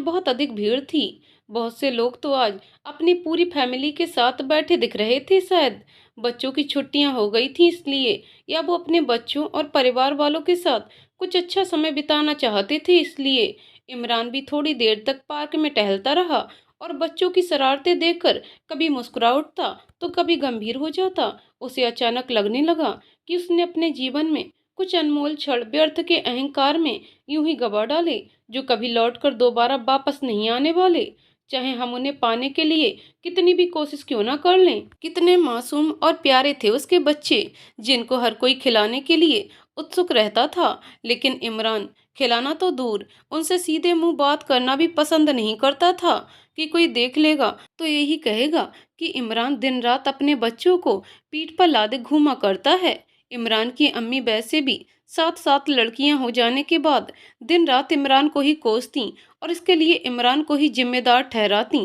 बहुत अधिक भीड़ थी। बहुत से लोग तो आज अपनी पूरी फैमिली के साथ बैठे दिख रहे थे। शायद बच्चों की छुट्टियां हो गई थी इसलिए, या वो अपने बच्चों और परिवार वालों के साथ कुछ अच्छा समय बिताना चाहते थे इसलिए। इमरान भी थोड़ी देर तक पार्क में टहलता रहा और बच्चों की शरारतें देखकर कभी मुस्कुरा उठता तो कभी गंभीर हो जाता। उसे अचानक लगने लगा कि उसने अपने जीवन में कुछ अनमोल क्षण व्यर्थ के अहंकार में यूं ही गंवा डाले, जो कभी लौटकर दोबारा वापस नहीं आने वाले, चाहे हम उन्हें पाने के लिए कितनी भी कोशिश क्यों ना कर लें। कितने मासूम और प्यारे थे उसके बच्चे, जिनको हर कोई खिलाने के लिए उत्सुक रहता था। लेकिन इमरान खिलाना तो दूर, उनसे सीधे मुंह बात करना भी पसंद नहीं करता था कि कोई देख लेगा तो यही कहेगा कि इमरान दिन रात अपने बच्चों को पीठ पर लादे घूमा करता है। इमरान की अम्मी वैसे भी 7 7 लड़कियां हो जाने के बाद दिन रात इमरान को ही कोसती और इसके लिए इमरान को ही जिम्मेदार ठहराती।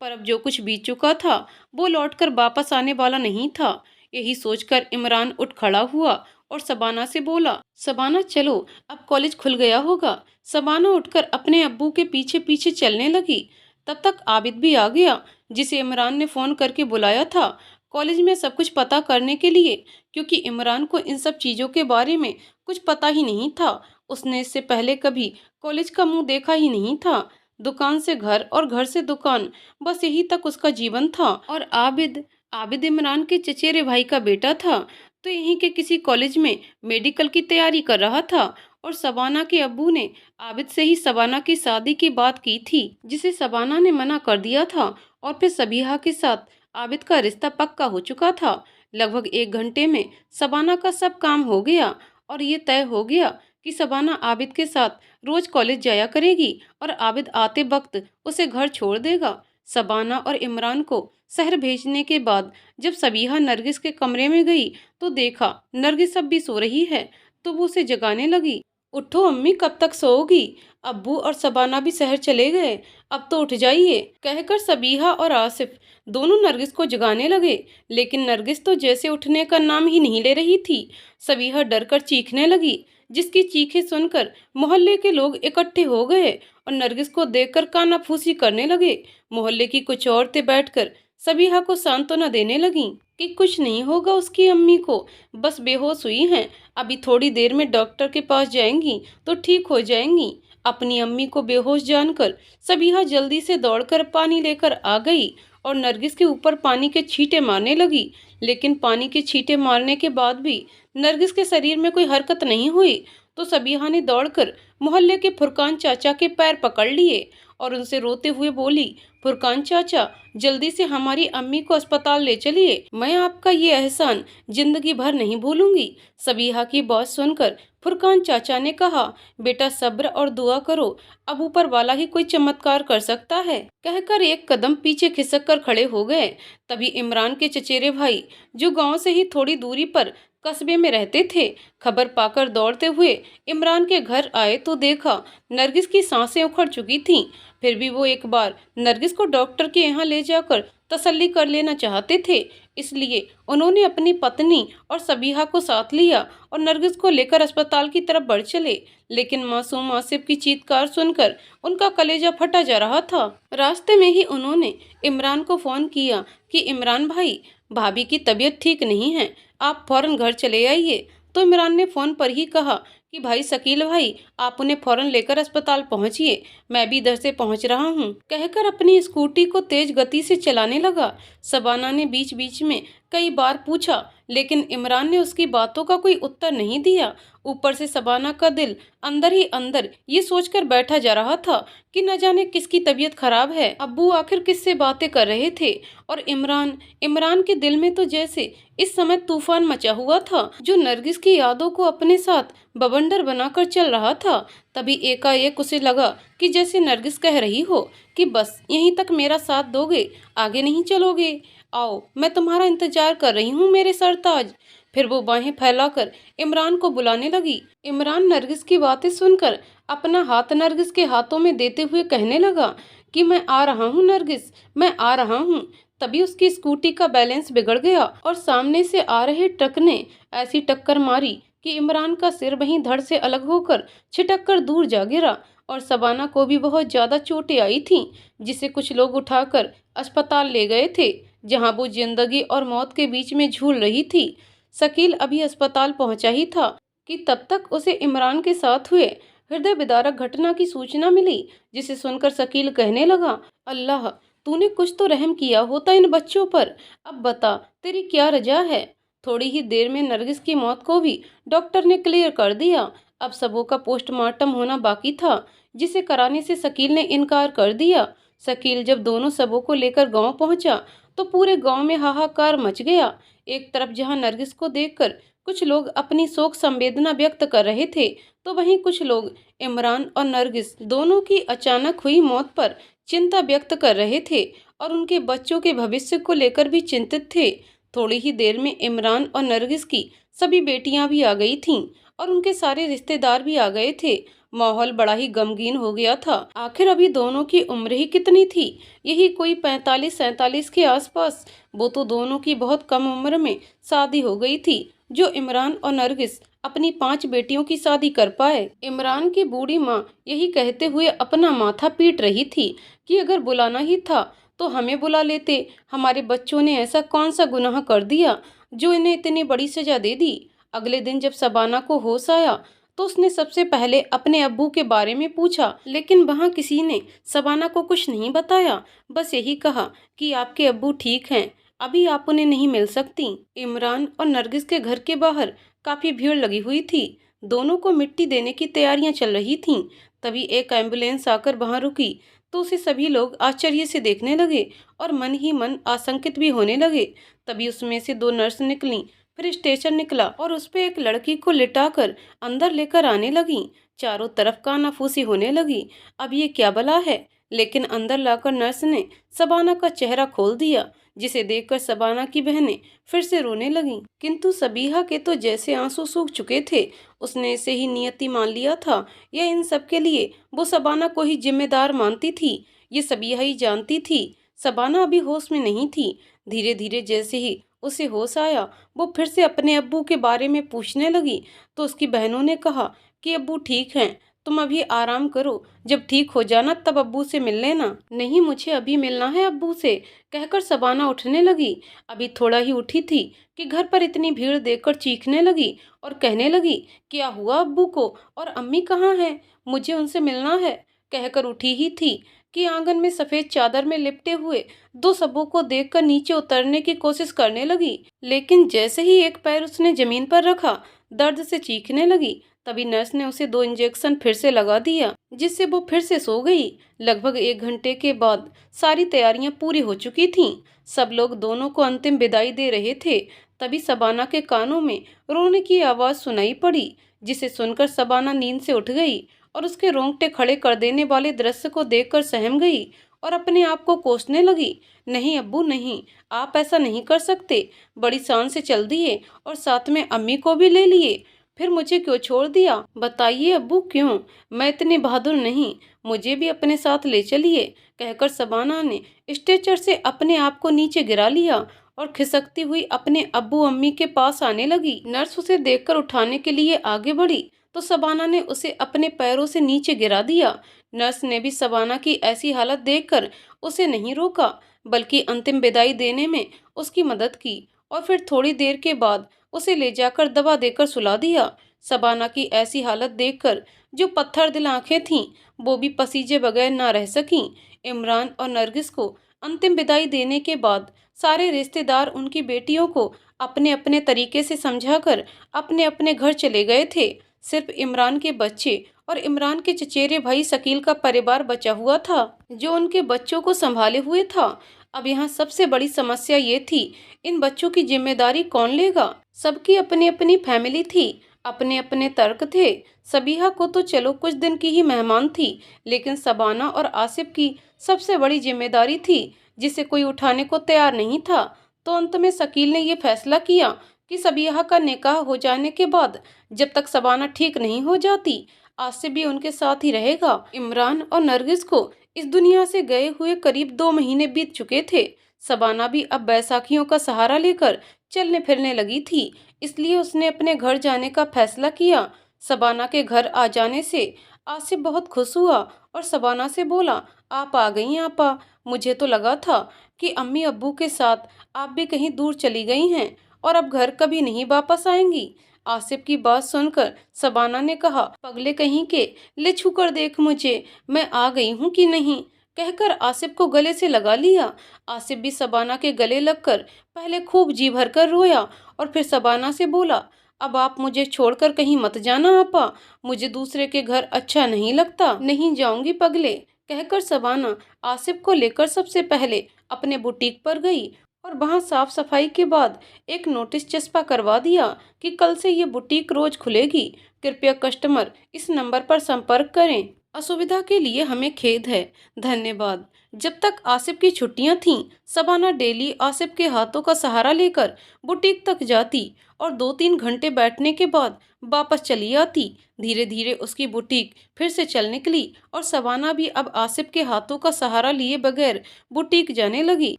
पर अब जो कुछ बीत चुका था वो लौटकर वापस आने वाला नहीं था। यही सोचकर इमरान उठ खड़ा हुआ और शबाना से बोला, शबाना चलो, अब कॉलेज खुल गया होगा। शबाना उठकर अपने अब्बू के पीछे पीछे चलने लगी। तब तक आबिद भी आ गया, जिसे इमरान ने फ़ोन करके बुलाया था कॉलेज में सब कुछ पता करने के लिए, क्योंकि इमरान को इन सब चीज़ों के बारे में कुछ पता ही नहीं था। उसने इससे पहले कभी कॉलेज का मुंह देखा ही नहीं था। दुकान से घर और घर से दुकान, बस यही तक उसका जीवन था। और आबिद आबिद इमरान के चचेरे भाई का बेटा था, तो यहीं के किसी कॉलेज में मेडिकल की तैयारी कर रहा था। और शबाना के अब्बू ने आबिद से ही शबाना की शादी की बात की थी, जिसे शबाना ने मना कर दिया था। और फिर सबीहा के साथ आबिद का रिश्ता पक्का हो चुका था। लगभग 1 घंटे में शबाना का सब काम हो गया और ये तय हो गया कि शबाना आबिद के साथ रोज कॉलेज जाया करेगी और आबिद आते वक्त उसे घर छोड़ देगा। शबाना और इमरान को शहर भेजने के बाद जब सबीहा नरगिस के कमरे में गई तो देखा नरगिस अब भी सो रही है, तो वो उसे जगाने लगी। उठो अम्मी, कब तक सोओगी? अब्बू और शबाना भी शहर चले गए, अब तो उठ जाइए, कहकर सबीहा और आसिफ दोनों नरगिस को जगाने लगे। लेकिन नरगिस तो जैसे उठने का नाम ही नहीं ले रही थी। सबीहा डरकर चीखने लगी, जिसकी चीखें सुनकर मोहल्ले के लोग इकट्ठे हो गए और नरगिस को देखकर कानाफूसी करने लगे। मोहल्ले की कुछ औरतें बैठकर सबीहा को सांत्वना देने लगीं कि कुछ नहीं होगा उसकी अम्मी को, बस बेहोश हुई हैं, अभी थोड़ी देर में डॉक्टर के पास जाएंगी तो ठीक हो जाएंगी। अपनी अम्मी को बेहोश जानकर सबीहा जल्दी से दौड़कर पानी लेकर आ गई और नरगिस के ऊपर पानी के छींटे मारने लगी। लेकिन पानी के छींटे मारने के बाद भी नरगिस के शरीर में कोई हरकत नहीं हुई, तो सबीहा ने दौड़कर मोहल्ले के फुरकान चाचा के पैर पकड़ लिए और उनसे रोते हुए बोली, फुरकान चाचा, जल्दी से हमारी अम्मी को अस्पताल ले चलिए, मैं आपका ये एहसान जिंदगी भर नहीं भूलूंगी। सबीहा की बात सुनकर फुरकान चाचा ने कहा, बेटा सब्र और दुआ करो, अब ऊपर वाला ही कोई चमत्कार कर सकता है, कहकर एक कदम पीछे खिसक कर खड़े हो गए। तभी इमरान के चचेरे भाई, जो गांव से ही थोड़ी दूरी पर कस्बे में रहते थे, खबर पाकर दौड़ते हुए इमरान के घर आए तो देखा नरगिस की सांसें उखड़ चुकी थीं। फिर भी वो एक बार नरगिस को डॉक्टर के यहाँ ले जाकर तसल्ली कर लेना चाहते थे, इसलिए उन्होंने अपनी पत्नी और सबीहा को साथ लिया और नरगिस को लेकर अस्पताल की तरफ बढ़ चले। लेकिन मासूम आसिफ की चीत्कार सुनकर उनका कलेजा फटा जा रहा था। रास्ते में ही उन्होंने इमरान को फ़ोन किया कि इमरान भाई, भाभी की तबीयत ठीक नहीं है, आप फौरन घर चले आइए। तो इमरान ने फ़ोन पर ही कहा कि भाई शकील भाई, आप उन्हें फौरन लेकर अस्पताल पहुंचिए, मैं भी इधर से पहुंच रहा हूं। कहकर अपनी स्कूटी को तेज गति से चलाने लगा। शबाना ने बीच बीच में कई बार पूछा, लेकिन इमरान ने उसकी बातों का कोई उत्तर नहीं दिया। ऊपर से शबाना का दिल अंदर ही अंदर ये सोचकर बैठा जा रहा था कि न जाने किसकी तबीयत खराब है, अब्बू आखिर किससे बातें कर रहे थे। और इमरान इमरान के दिल में तो जैसे इस समय तूफान मचा हुआ था, जो नरगिस की यादों को अपने साथ बवंडर बनाकर चल रहा था। तभी एकाएक उसे लगा कि जैसे नरगिस कह रही हो कि बस यहीं तक मेरा साथ दोगे, आगे नहीं चलोगे, आओ मैं तुम्हारा इंतजार कर रही हूँ मेरे सरताज। फिर वो बाहें फैलाकर इमरान को बुलाने लगी। इमरान नरगिस की बातें सुनकर अपना हाथ नरगिस के हाथों में देते हुए कहने लगा कि मैं आ रहा हूँ नरगिस, मैं आ रहा हूँ। तभी उसकी स्कूटी का बैलेंस बिगड़ गया और सामने से आ रहे ट्रक ने ऐसी टक्कर मारी कि इमरान का सिर वहीं धड़ से अलग होकर छिटक कर दूर जा गिरा। और शबाना को भी बहुत ज्यादा चोटें आई थीं, जिसे कुछ लोग उठाकर अस्पताल ले गए थे, जहां वो जिंदगी और मौत के बीच में झूल रही थी। शकील अभी अस्पताल पहुंचा ही था कि तब तक उसे इमरान के साथ हुए हृदय विदारक घटना की सूचना मिली, जिसे सुनकर शकील कहने लगा, अल्लाह, तूने कुछ तो रहम किया होता इन बच्चों पर। अब बता तेरी क्या रजा है। थोड़ी ही देर में नरगिस की मौत को भी डॉक्टर ने क्लियर कर दिया। अब सबों का पोस्टमार्टम होना बाकी था, जिसे कराने से शकील ने इनकार कर दिया। शकील जब दोनों सबों को लेकर गांव पहुंचा तो पूरे गांव में हाहाकार मच गया। एक तरफ जहां नरगिस को देखकर कुछ लोग अपनी शोक संवेदना व्यक्त कर रहे थे, तो वहीं कुछ लोग इमरान और नरगिस दोनों की अचानक हुई मौत पर चिंता व्यक्त कर रहे थे और उनके बच्चों के भविष्य को लेकर भी चिंतित थे। थोड़ी ही देर में इमरान और नरगिस की सभी बेटियां भी आ गई थीं और उनके सारे रिश्तेदार भी आ गए थे। माहौल बड़ा ही गमगीन हो गया था। आखिर अभी दोनों की उम्र ही कितनी थी, यही कोई 45-47 के आसपास। वो तो दोनों की बहुत कम उम्र में शादी हो गई थी, जो इमरान और नरगिस अपनी 5 बेटियों की शादी कर पाए। इमरान की बूढ़ी माँ यही कहते हुए अपना माथा पीट रही थी कि अगर बुलाना ही था तो हमें बुला लेते, हमारे बच्चों ने ऐसा कौन सा गुनाह कर दिया जो इन्हें इतनी बड़ी सजा दे दी। अगले दिन जब शबाना को होश आया तो उसने सबसे पहले अपने अब्बू के बारे में पूछा, लेकिन वहाँ किसी ने शबाना को कुछ नहीं बताया, बस यही कहा कि आपके अब्बू ठीक हैं, अभी आप उन्हें नहीं मिल सकती। इमरान और नरगिस के घर के बाहर काफी भीड़ लगी हुई थी, दोनों को मिट्टी देने की तैयारियां चल रही थीं। तभी एक एम्बुलेंस आकर वहां रुकी तो उसे सभी लोग आश्चर्य से देखने लगे और मन ही मन आशंकित भी होने लगे। तभी उसमें से 2 नर्स निकली, फिर स्ट्रेचर निकला और उस पे एक लड़की को लिटाकर अंदर लेकर आने लगी। चारों तरफ कानाफूसी होने लगी, अब ये क्या बला है। लेकिन अंदर लाकर नर्स ने शबाना का चेहरा खोल दिया, जिसे देखकर शबाना की बहनें फिर से रोने लगीं। किंतु सबीहा के तो जैसे आंसू सूख चुके थे, उसने इसे ही नियति मान लिया था, या इन सब के लिए वो शबाना को ही जिम्मेदार मानती थी। ये सबीहा ही जानती थी। शबाना अभी होश में नहीं थी। धीरे धीरे जैसे ही उसे होश आया, वो फिर से अपने अब्बू के बारे में पूछने लगी। तो उसकी बहनों ने कहा कि अब्बू ठीक हैं, तुम अभी आराम करो, जब ठीक हो जाना तब अब्बू से मिल लेना। नहीं, मुझे अभी मिलना है अब्बू से, कहकर शबाना उठने लगी। अभी थोड़ा ही उठी थी कि घर पर इतनी भीड़ देखकर चीखने लगी और कहने लगी, क्या हुआ अब्बू को, और अम्मी कहाँ हैं, मुझे उनसे मिलना है। कहकर उठी ही थी कि आंगन में सफेद चादर में लिपटे हुए 2 सबों को देखकर नीचे उतरने की कोशिश करने लगी, लेकिन जैसे ही एक पैर उसने जमीन पर रखा, दर्द से चीखने लगी। तभी नर्स ने उसे 2 इंजेक्शन फिर से लगा दिया, जिससे वो फिर से सो गई। लगभग 1 घंटे के बाद सारी तैयारियां पूरी हो चुकी थीं। सब लोग दोनों को अंतिम विदाई दे रहे थे। तभी शबाना के कानों में रोने की आवाज सुनाई पड़ी, जिसे सुनकर शबाना नींद से उठ गई और उसके रोंगटे खड़े कर देने वाले दृश्य को देखकर सहम गई और अपने आप को कोसने लगी। नहीं अब्बू नहीं, आप ऐसा नहीं कर सकते, बड़ी शान से चल दिए और साथ में अम्मी को भी ले लिए, फिर मुझे क्यों छोड़ दिया, बताइए अब्बू क्यों, मैं इतनी बहादुर नहीं, मुझे भी अपने साथ ले चलिए। कहकर शबाना ने स्ट्रेचर से अपने आप को नीचे गिरा लिया और खिसकती हुई अपने अब्बू अम्मी के पास आने लगी। नर्स उसे देखकर उठाने के लिए आगे बढ़ी तो शबाना ने उसे अपने पैरों से नीचे गिरा दिया। नर्स ने भी शबाना की ऐसी हालत देखकर उसे नहीं रोका, बल्कि अंतिम विदाई देने में उसकी मदद की और फिर थोड़ी देर के बाद उसे ले जाकर दवा देकर सुला दिया। शबाना की ऐसी हालत देखकर जो पत्थर दिल आंखें थीं, वो भी पसीजे बगैर ना रह सकीं। इमरान और नरगिस को अंतिम विदाई देने के बाद सारे रिश्तेदार उनकी बेटियों को अपने अपने तरीके से समझाकर अपने अपने घर चले गए थे। सिर्फ इमरान के बच्चे और इमरान के चचेरे भाई शकील का परिवार बचा हुआ था, जो उनके बच्चों को संभाले हुए था। अब यहाँ सबसे बड़ी समस्या ये थी, इन बच्चों की जिम्मेदारी कौन लेगा। सबकी अपनी अपनी फैमिली थी, अपने अपने तर्क थे। सबीहा को तो चलो कुछ दिन की ही मेहमान थी, लेकिन शबाना और आसिफ की सबसे बड़ी जिम्मेदारी थी, जिसे कोई उठाने को तैयार नहीं था। तो अंत में शकील ने यह फैसला किया कि सबीहा का निकाह हो जाने के बाद जब तक शबाना ठीक नहीं हो जाती, आसिफ भी उनके साथ ही रहेगा। इमरान और नरगिस को इस दुनिया से गए हुए करीब 2 महीने बीत चुके थे। शबाना भी अब बैसाखियों का सहारा लेकर चलने फिरने लगी थी, इसलिए उसने अपने घर जाने का फैसला किया। शबाना के घर आ जाने से आसिफ बहुत खुश हुआ और शबाना से बोला, आप आ गई आपा। मुझे तो लगा था कि अम्मी अब्बू के साथ आप भी कहीं दूर चली गई हैं और अब घर कभी नहीं वापस आएंगी। आसिफ की बात सुनकर शबाना ने कहा, पगले कहीं के, ले छूकर देख मुझे, मैं आ गई हूँ कि नहीं, कहकर आसिफ को गले से लगा लिया। आसिफ भी शबाना के गले लगकर पहले खूब जी भरकर रोया और फिर शबाना से बोला, अब आप मुझे छोड़कर कहीं मत जाना आपा, मुझे दूसरे के घर अच्छा नहीं लगता। नहीं जाऊंगी पगले, कहकर शबाना आसिफ को लेकर सबसे पहले अपने बुटीक पर गई और वहां साफ सफाई के बाद एक नोटिस चस्पा करवा दिया कि कल से ये बुटीक रोज खुलेगी, कृपया कस्टमर इस नंबर पर संपर्क करें। असुविधा के लिए हमें खेद है, धन्यवाद। जब तक आसिफ की छुट्टियां थीं, शबाना डेली आसिफ के हाथों का सहारा लेकर बुटीक तक जाती और 2-3 घंटे बैठने के बाद वापस चली आती। धीरे धीरे उसकी बुटीक फिर से चल निकली और शबाना भी अब आसिफ के हाथों का सहारा लिए बगैर बुटीक जाने लगी।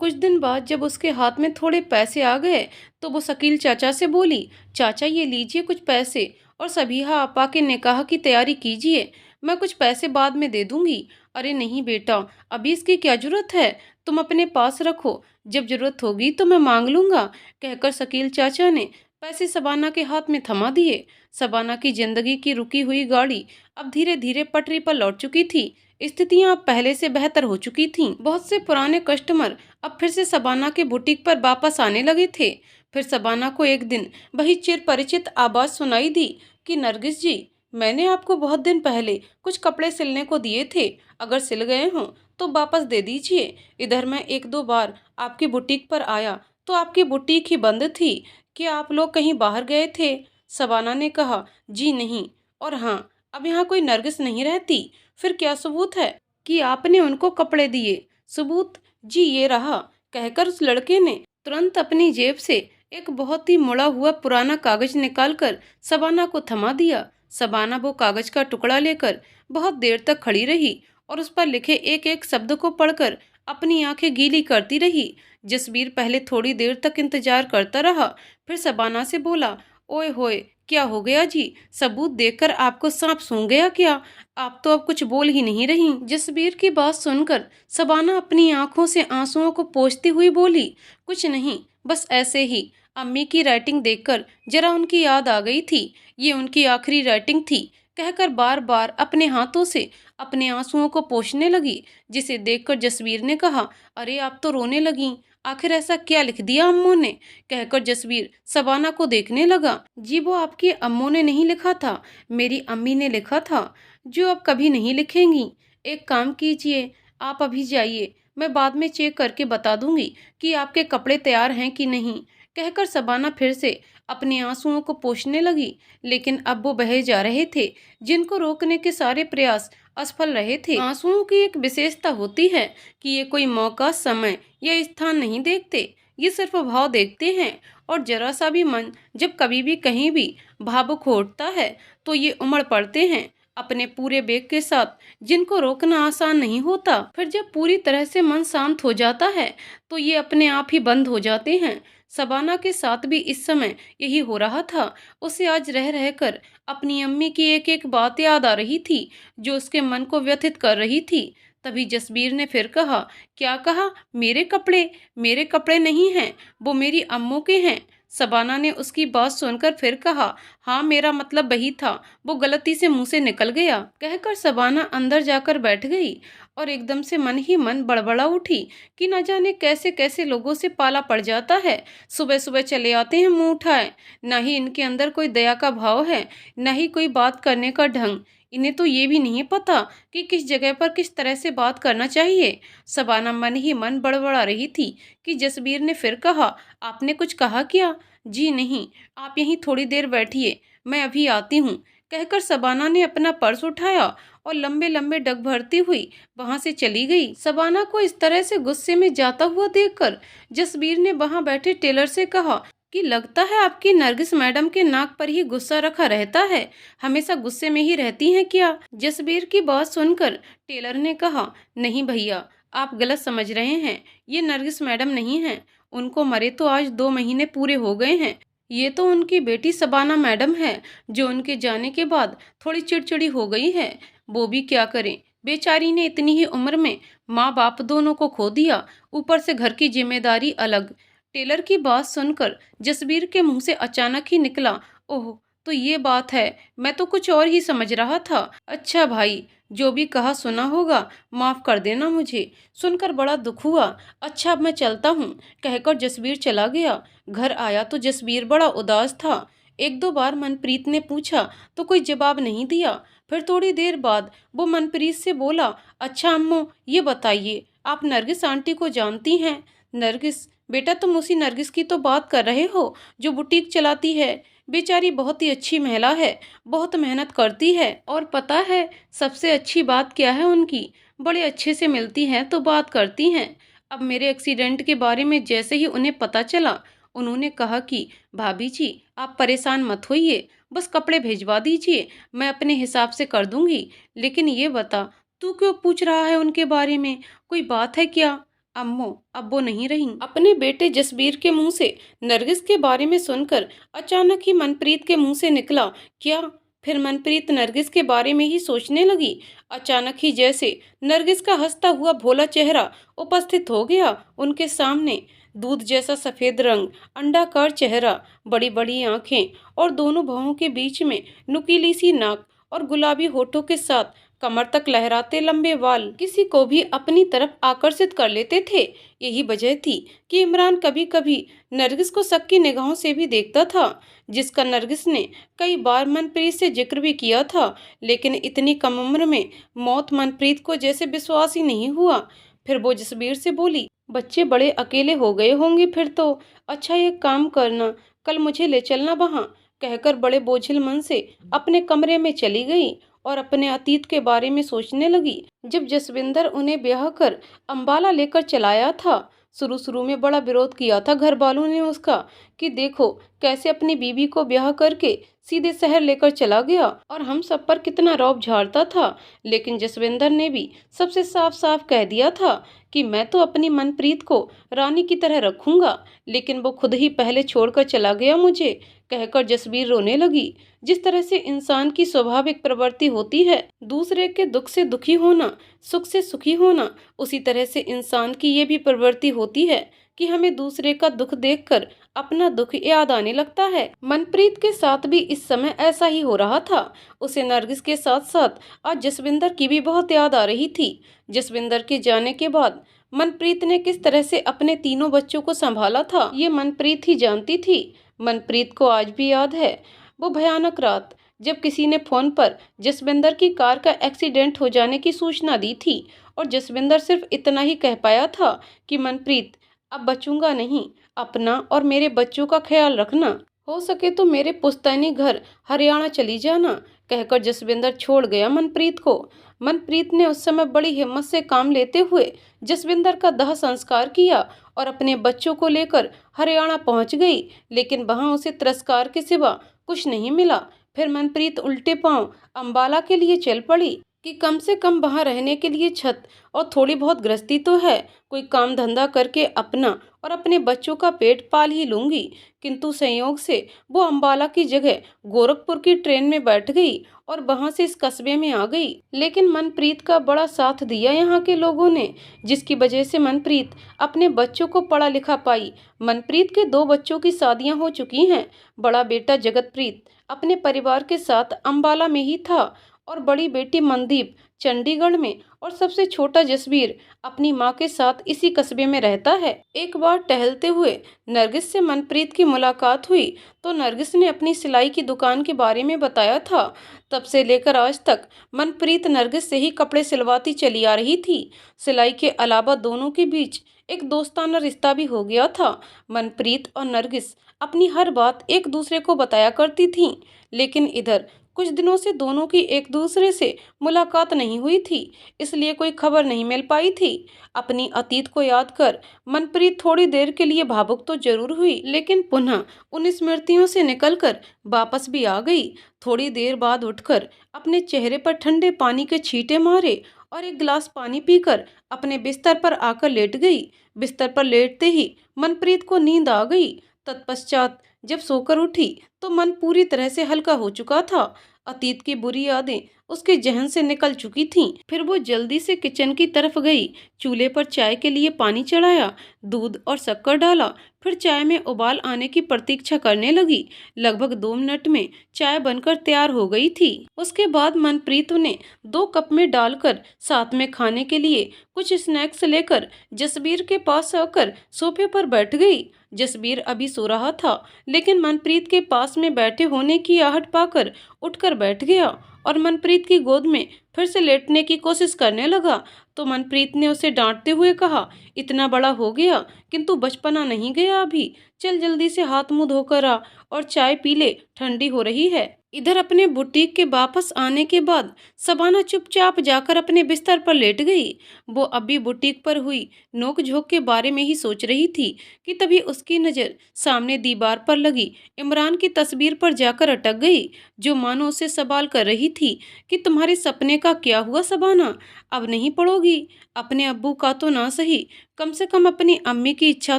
कुछ दिन बाद जब उसके हाथ में थोड़े पैसे आ गए, तो वो शकील चाचा से बोली, चाचा ये लीजिए कुछ पैसे और सबीहा आपा के निकाह की तैयारी कीजिए, मैं कुछ पैसे बाद में दे दूंगी। अरे नहीं बेटा, अभी इसकी क्या जरूरत है, तुम अपने पास रखो, जब जरूरत होगी तो मैं मांग लूंगा, कहकर शकील चाचा ने पैसे शबाना के हाथ में थमा दिए। शबाना की जिंदगी की रुकी हुई गाड़ी अब धीरे धीरे पटरी पर लौट चुकी थी। स्थितियां अब पहले से बेहतर हो चुकी थीं। बहुत से पुराने कस्टमर अब फिर से शबाना के बुटीक पर वापस आने लगे थे। फिर शबाना को एक दिन वही चिर परिचित आवाज सुनाई दी कि नरगिस जी, मैंने आपको बहुत दिन पहले कुछ कपड़े सिलने को दिए थे, अगर सिल गए हों तो वापस दे दीजिए। इधर मैं 1-2 बार आपकी बुटीक पर आया तो आपकी बुटीक ही बंद थी, क्या आप लोग कहीं बाहर गए थे? शबाना ने कहा, जी नहीं, और हाँ, अब यहाँ कोई नरगिस नहीं रहती। फिर क्या सबूत है कि आपने उनको कपड़े दिए? सबूत जी ये रहा, कहकर उस लड़के ने तुरंत अपनी जेब से एक बहुत ही मुड़ा हुआ पुराना कागज निकालकर शबाना को थमा दिया। शबाना वो कागज का टुकड़ा लेकर बहुत देर तक खड़ी रही और उस पर लिखे एक एक शब्द को पढ़कर अपनी आंखें गीली करती रही। जसबीर पहले थोड़ी देर तक इंतजार करता रहा, फिर शबाना से बोला, ओए होए, क्या हो गया जी? सबूत देखकर आपको सांप सूंघ गया क्या? आप तो अब कुछ बोल ही नहीं रही। जसबीर की बात सुनकर शबाना अपनी आंखों से आंसुओं को पोंछती हुई बोली, कुछ नहीं, बस ऐसे ही। अम्मी की राइटिंग देखकर जरा उनकी याद आ गई थी, ये उनकी आखिरी राइटिंग थी, कहकर बार बार अपने हाथों से अपने आंसुओं को पोंछने लगी। जिसे देखकर जसबीर ने कहा, अरे आप तो रोने लगी, आखिर ऐसा क्या लिख दिया अम्मू ने? कहकर जसबीर शबाना को देखने लगा। जी वो आपकी अम्मू ने नहीं लिखा था, मेरी अम्मी ने लिखा था, जो अब कभी नहीं लिखेंगी। एक काम कीजिए, आप अभी जाइए, मैं बाद में चेक करके बता दूंगी कि आपके कपड़े तैयार हैं कि नहीं, कहकर शबाना फिर से अपने आंसुओं को पोंछने लगी। लेकिन अब वो बहे जा रहे थे, जिनको रोकने के सारे प्रयास असफल रहे थे। आंसुओं की एक विशेषता होती है कि ये कोई मौका, समय या स्थान नहीं देखते, ये सिर्फ भाव देखते हैं। और जरा सा भी मन जब कभी भी कहीं भी भावुक होता है तो ये उमड़ पड़ते हैं अपने पूरे वेग के साथ, जिनको रोकना आसान नहीं होता। फिर जब पूरी तरह से मन शांत हो जाता है तो ये अपने आप ही बंद हो जाते हैं। शबाना के साथ भी इस समय यही हो रहा था। उसे आज रह रहकर अपनी अम्मी की एक एक बात याद आ रही थी, जो उसके मन को व्यथित कर रही थी। तभी जसबीर ने फिर कहा, क्या कहा? मेरे कपड़े? मेरे कपड़े नहीं हैं, वो मेरी अम्मू के हैं। शबाना ने उसकी बात सुनकर फिर कहा, हाँ मेरा मतलब वही था, वो गलती से मुंह से निकल गया। कहकर शबाना अंदर जाकर बैठ गई और एकदम से मन ही मन बड़बड़ा उठी कि न जाने कैसे कैसे लोगों से पाला पड़ जाता है। सुबह सुबह चले आते हैं मुंह उठाए, न ही इनके अंदर कोई दया का भाव है, न ही कोई बात करने का ढंग। इन्हें तो ये भी नहीं पता कि किस जगह पर किस तरह से बात करना चाहिए। शबाना मन ही मन बड़बड़ा रही थी कि जसबीर ने फिर कहा, आपने कुछ कहा क्या? जी नहीं, आप यहीं थोड़ी देर बैठिए, मैं अभी आती हूँ। कहकर शबाना ने अपना पर्स उठाया और लंबे लंबे डग भरती हुई वहां से चली गई। शबाना को इस तरह से गुस्से में जाता हुआ देखकर जसबीर ने वहां बैठे टेलर से कहा कि लगता है आपकी नरगिस मैडम के नाक पर ही गुस्सा रखा रहता है, हमेशा गुस्से में ही रहती हैं क्या? जसबीर की बात सुनकर टेलर ने कहा, नहीं भैया, आप गलत समझ रहे हैं, ये नरगिस मैडम नहीं हैं, उनको मरे तो आज 2 महीने पूरे हो गए हैं। ये तो उनकी बेटी शबाना मैडम है, जो उनके जाने के बाद थोड़ी चिड़चिड़ी हो गई है। वो भी क्या करें, बेचारी ने इतनी ही उम्र में माँ बाप दोनों को खो दिया, ऊपर से घर की जिम्मेदारी अलग। टेलर की बात सुनकर जसबीर के मुंह से अचानक ही निकला, ओह तो ये बात है, मैं तो कुछ और ही समझ रहा था। अच्छा भाई, जो भी कहा सुना होगा, माफ कर देना मुझे। सुनकर बड़ा दुख हुआ। अच्छा अब मैं चलता हूँ, कहकर जसबीर चला गया। घर आया तो जसबीर बड़ा उदास था। एक दो बार मनप्रीत ने पूछा तो कोई जवाब नहीं दिया। फिर थोड़ी देर बाद वो मनप्रीत से बोला, अच्छा अम्मू ये बताइए, आप नरगिस आंटी को जानती हैं? नरगिस बेटा, तुम उसी नरगिस की तो बात कर रहे हो जो बुटीक चलाती है। बेचारी बहुत ही अच्छी महिला है, बहुत मेहनत करती है, और पता है सबसे अच्छी बात क्या है उनकी, बड़े अच्छे से मिलती हैं तो बात करती हैं। अब मेरे एक्सीडेंट के बारे में जैसे ही उन्हें पता चला, उन्होंने कहा कि भाभी जी आप परेशान मत होइए, बस कपड़े भिजवा दीजिए, मैं अपने हिसाब से कर दूंगी। लेकिन ये बता, तू क्यों पूछ रहा है उनके बारे में, कोई बात है क्या? अम्मो अब वो नहीं रही। अपने बेटे जसबीर के मुंह से नरगिस के बारे में सुनकर अचानक ही मनप्रीत के मुंह से निकला, क्या? फिर मनप्रीत नरगिस के बारे में ही सोचने लगी। अचानक ही जैसे नरगिस का हंसता हुआ भोला चेहरा उपस्थित हो गया उनके सामने। दूध जैसा सफेद रंग, अंडाकार चेहरा, बड़ी बड़ी आंखें और दोनों भौहों के बीच में नुकीली सी नाक और गुलाबी होठों के साथ कमर तक लहराते लंबे बाल किसी को भी अपनी तरफ आकर्षित कर लेते थे। यही वजह थी कि इमरान कभी कभी नरगिस को शक की निगाहों से भी देखता था, जिसका नरगिस ने कई बार मनप्रीत से जिक्र भी किया था। लेकिन इतनी कम उम्र में मौत मनप्रीत को जैसे विश्वास ही नहीं हुआ। फिर वो जसबीर से बोली, बच्चे बड़े अकेले हो गए होंगे फिर तो। अच्छा एक काम करना, कल मुझे ले चलना वहाँ। कहकर बड़े बोझिल मन से अपने कमरे में चली गई और अपने अतीत के बारे में सोचने लगी। जब जसविंदर उन्हें ब्याह कर अंबाला लेकर चलाया था, शुरू शुरू में बड़ा विरोध किया था घर वालों ने उसका, कि देखो कैसे अपनी बीवी को ब्याह करके सीधे शहर लेकर चला गया और हम सब पर कितना रौब झाड़ता था। लेकिन जसविंदर ने भी सबसे साफ साफ कह दिया था कि मैं तो अपनी मनप्रीत को रानी की तरह रखूंगा, लेकिन वो खुद ही पहले छोड़कर चला गया मुझे। कहकर जसबीर रोने लगी। जिस तरह से इंसान की स्वाभाविक प्रवृत्ति होती है दूसरे के दुख से दुखी होना, सुख से सुखी होना, उसी तरह से इंसान की ये भी प्रवृत्ति होती है कि हमें दूसरे का दुख देखकर अपना दुख याद आने लगता है। मनप्रीत के साथ भी इस समय ऐसा ही हो रहा था। उसे नरगिस के साथ साथ आज जसविंदर की भी बहुत याद आ रही थी। जसविंदर के जाने के बाद मनप्रीत ने किस तरह से अपने तीनों बच्चों को संभाला था, ये मनप्रीत ही जानती थी। मनप्रीत को आज भी याद है वो भयानक रात, जब किसी ने फोन पर जसविंदर की कार का एक्सीडेंट हो जाने की सूचना दी थी और जसविंदर सिर्फ इतना ही कह पाया था कि मनप्रीत अब बचूंगा नहीं, अपना और मेरे बच्चों का ख्याल रखना, हो सके तो मेरे पुश्तैनी घर हरियाणा चली जाना। कहकर जसविंदर छोड़ गया मनप्रीत को। मनप्रीत ने उस समय बड़ी हिम्मत से काम लेते हुए जसविंदर का दाह संस्कार किया और अपने बच्चों को लेकर हरियाणा पहुंच गई। लेकिन वहां उसे तिरस्कार के सिवा कुछ नहीं मिला। फिर मनप्रीत उल्टे पांव अंबाला के लिए चल पड़ी। कि कम से कम वहाँ रहने के लिए छत और थोड़ी बहुत गृहस्थी तो है। कोई काम धंधा करके अपना और अपने बच्चों का पेट पाल ही लूंगी। किंतु संयोग से वो अंबाला की जगह गोरखपुर की ट्रेन में बैठ गई और वहां से इस कस्बे में आ गई। लेकिन मनप्रीत का बड़ा साथ दिया यहाँ के लोगों ने, जिसकी वजह से मनप्रीत अपने बच्चों को पढ़ा लिखा पाई। मनप्रीत के 2 बच्चों की शादियां हो चुकी हैं। बड़ा बेटा जगतप्रीत अपने परिवार के साथ अंबाला में ही था और बड़ी बेटी मनदीप चंडीगढ़ में, और सबसे छोटा जसवीर अपनी माँ के साथ इसी कस्बे में रहता है। एक बार टहलते हुए नरगिस से मनप्रीत की मुलाकात हुई तो नरगिस ने अपनी सिलाई की दुकान के बारे में बताया था। तब से लेकर आज तक मनप्रीत नरगिस से ही कपड़े सिलवाती चली आ रही थी। सिलाई के अलावा दोनों के बीच एक दोस्ताना रिश्ता भी हो गया था। मनप्रीत और नरगिस अपनी हर बात एक दूसरे को बताया करती थीं। लेकिन इधर कुछ दिनों से दोनों की एक दूसरे से मुलाकात नहीं हुई थी, इसलिए कोई खबर नहीं मिल पाई थी। अपनी अतीत को याद कर मनप्रीत थोड़ी देर के लिए भावुक तो जरूर हुई, लेकिन पुनः उन स्मृतियों से निकलकर वापस भी आ गई। थोड़ी देर बाद उठकर अपने चेहरे पर ठंडे पानी के छींटे मारे और एक गिलास पानी पीकर अपने बिस्तर पर आकर लेट गई। बिस्तर पर लेटते ही मनप्रीत को नींद आ गई। तत्पश्चात जब सोकर उठी तो मन पूरी तरह से हल्का हो चुका था। अतीत की बुरी यादें उसके जहन से निकल चुकी थीं। फिर वो जल्दी से किचन की तरफ गई। चूल्हे पर चाय के लिए पानी चढ़ाया, दूध और शक्कर डाला, फिर चाय में उबाल आने की प्रतीक्षा करने लगी। लगभग 2 मिनट में चाय बनकर तैयार हो गई थी। उसके बाद मनप्रीत उन्हें 2 कप में डालकर साथ में खाने के लिए कुछ स्नैक्स लेकर जसबीर के पास आकर सोफे पर बैठ गई। जसबीर अभी सो रहा था, लेकिन मनप्रीत के पास में बैठे होने की आहट पाकर उठकर बैठ गया और मनप्रीत की गोद में फिर से लेटने की कोशिश करने लगा। तो मनप्रीत ने उसे डांटते हुए कहा, इतना बड़ा हो गया किंतु बचपना नहीं गया अभी। चल जल्दी से हाथ मुंह धोकर आ और चाय पी ले, ठंडी हो रही है। इधर अपने बुटीक के वापस आने के बाद शबाना चुपचाप जाकर अपने बिस्तर पर लेट गई। वो अभी बुटीक पर हुई नोक-झोंक के बारे में ही सोच रही थी कि तभी उसकी नज़र सामने दीवार पर लगी इमरान की तस्वीर पर जाकर अटक गई, जो मानो उसे सवाल कर रही थी कि तुम्हारे सपने का क्या हुआ शबाना, अब नहीं पढ़ोगी? अपने अब्बू का तो ना सही, कम से कम अपनी अम्मी की इच्छा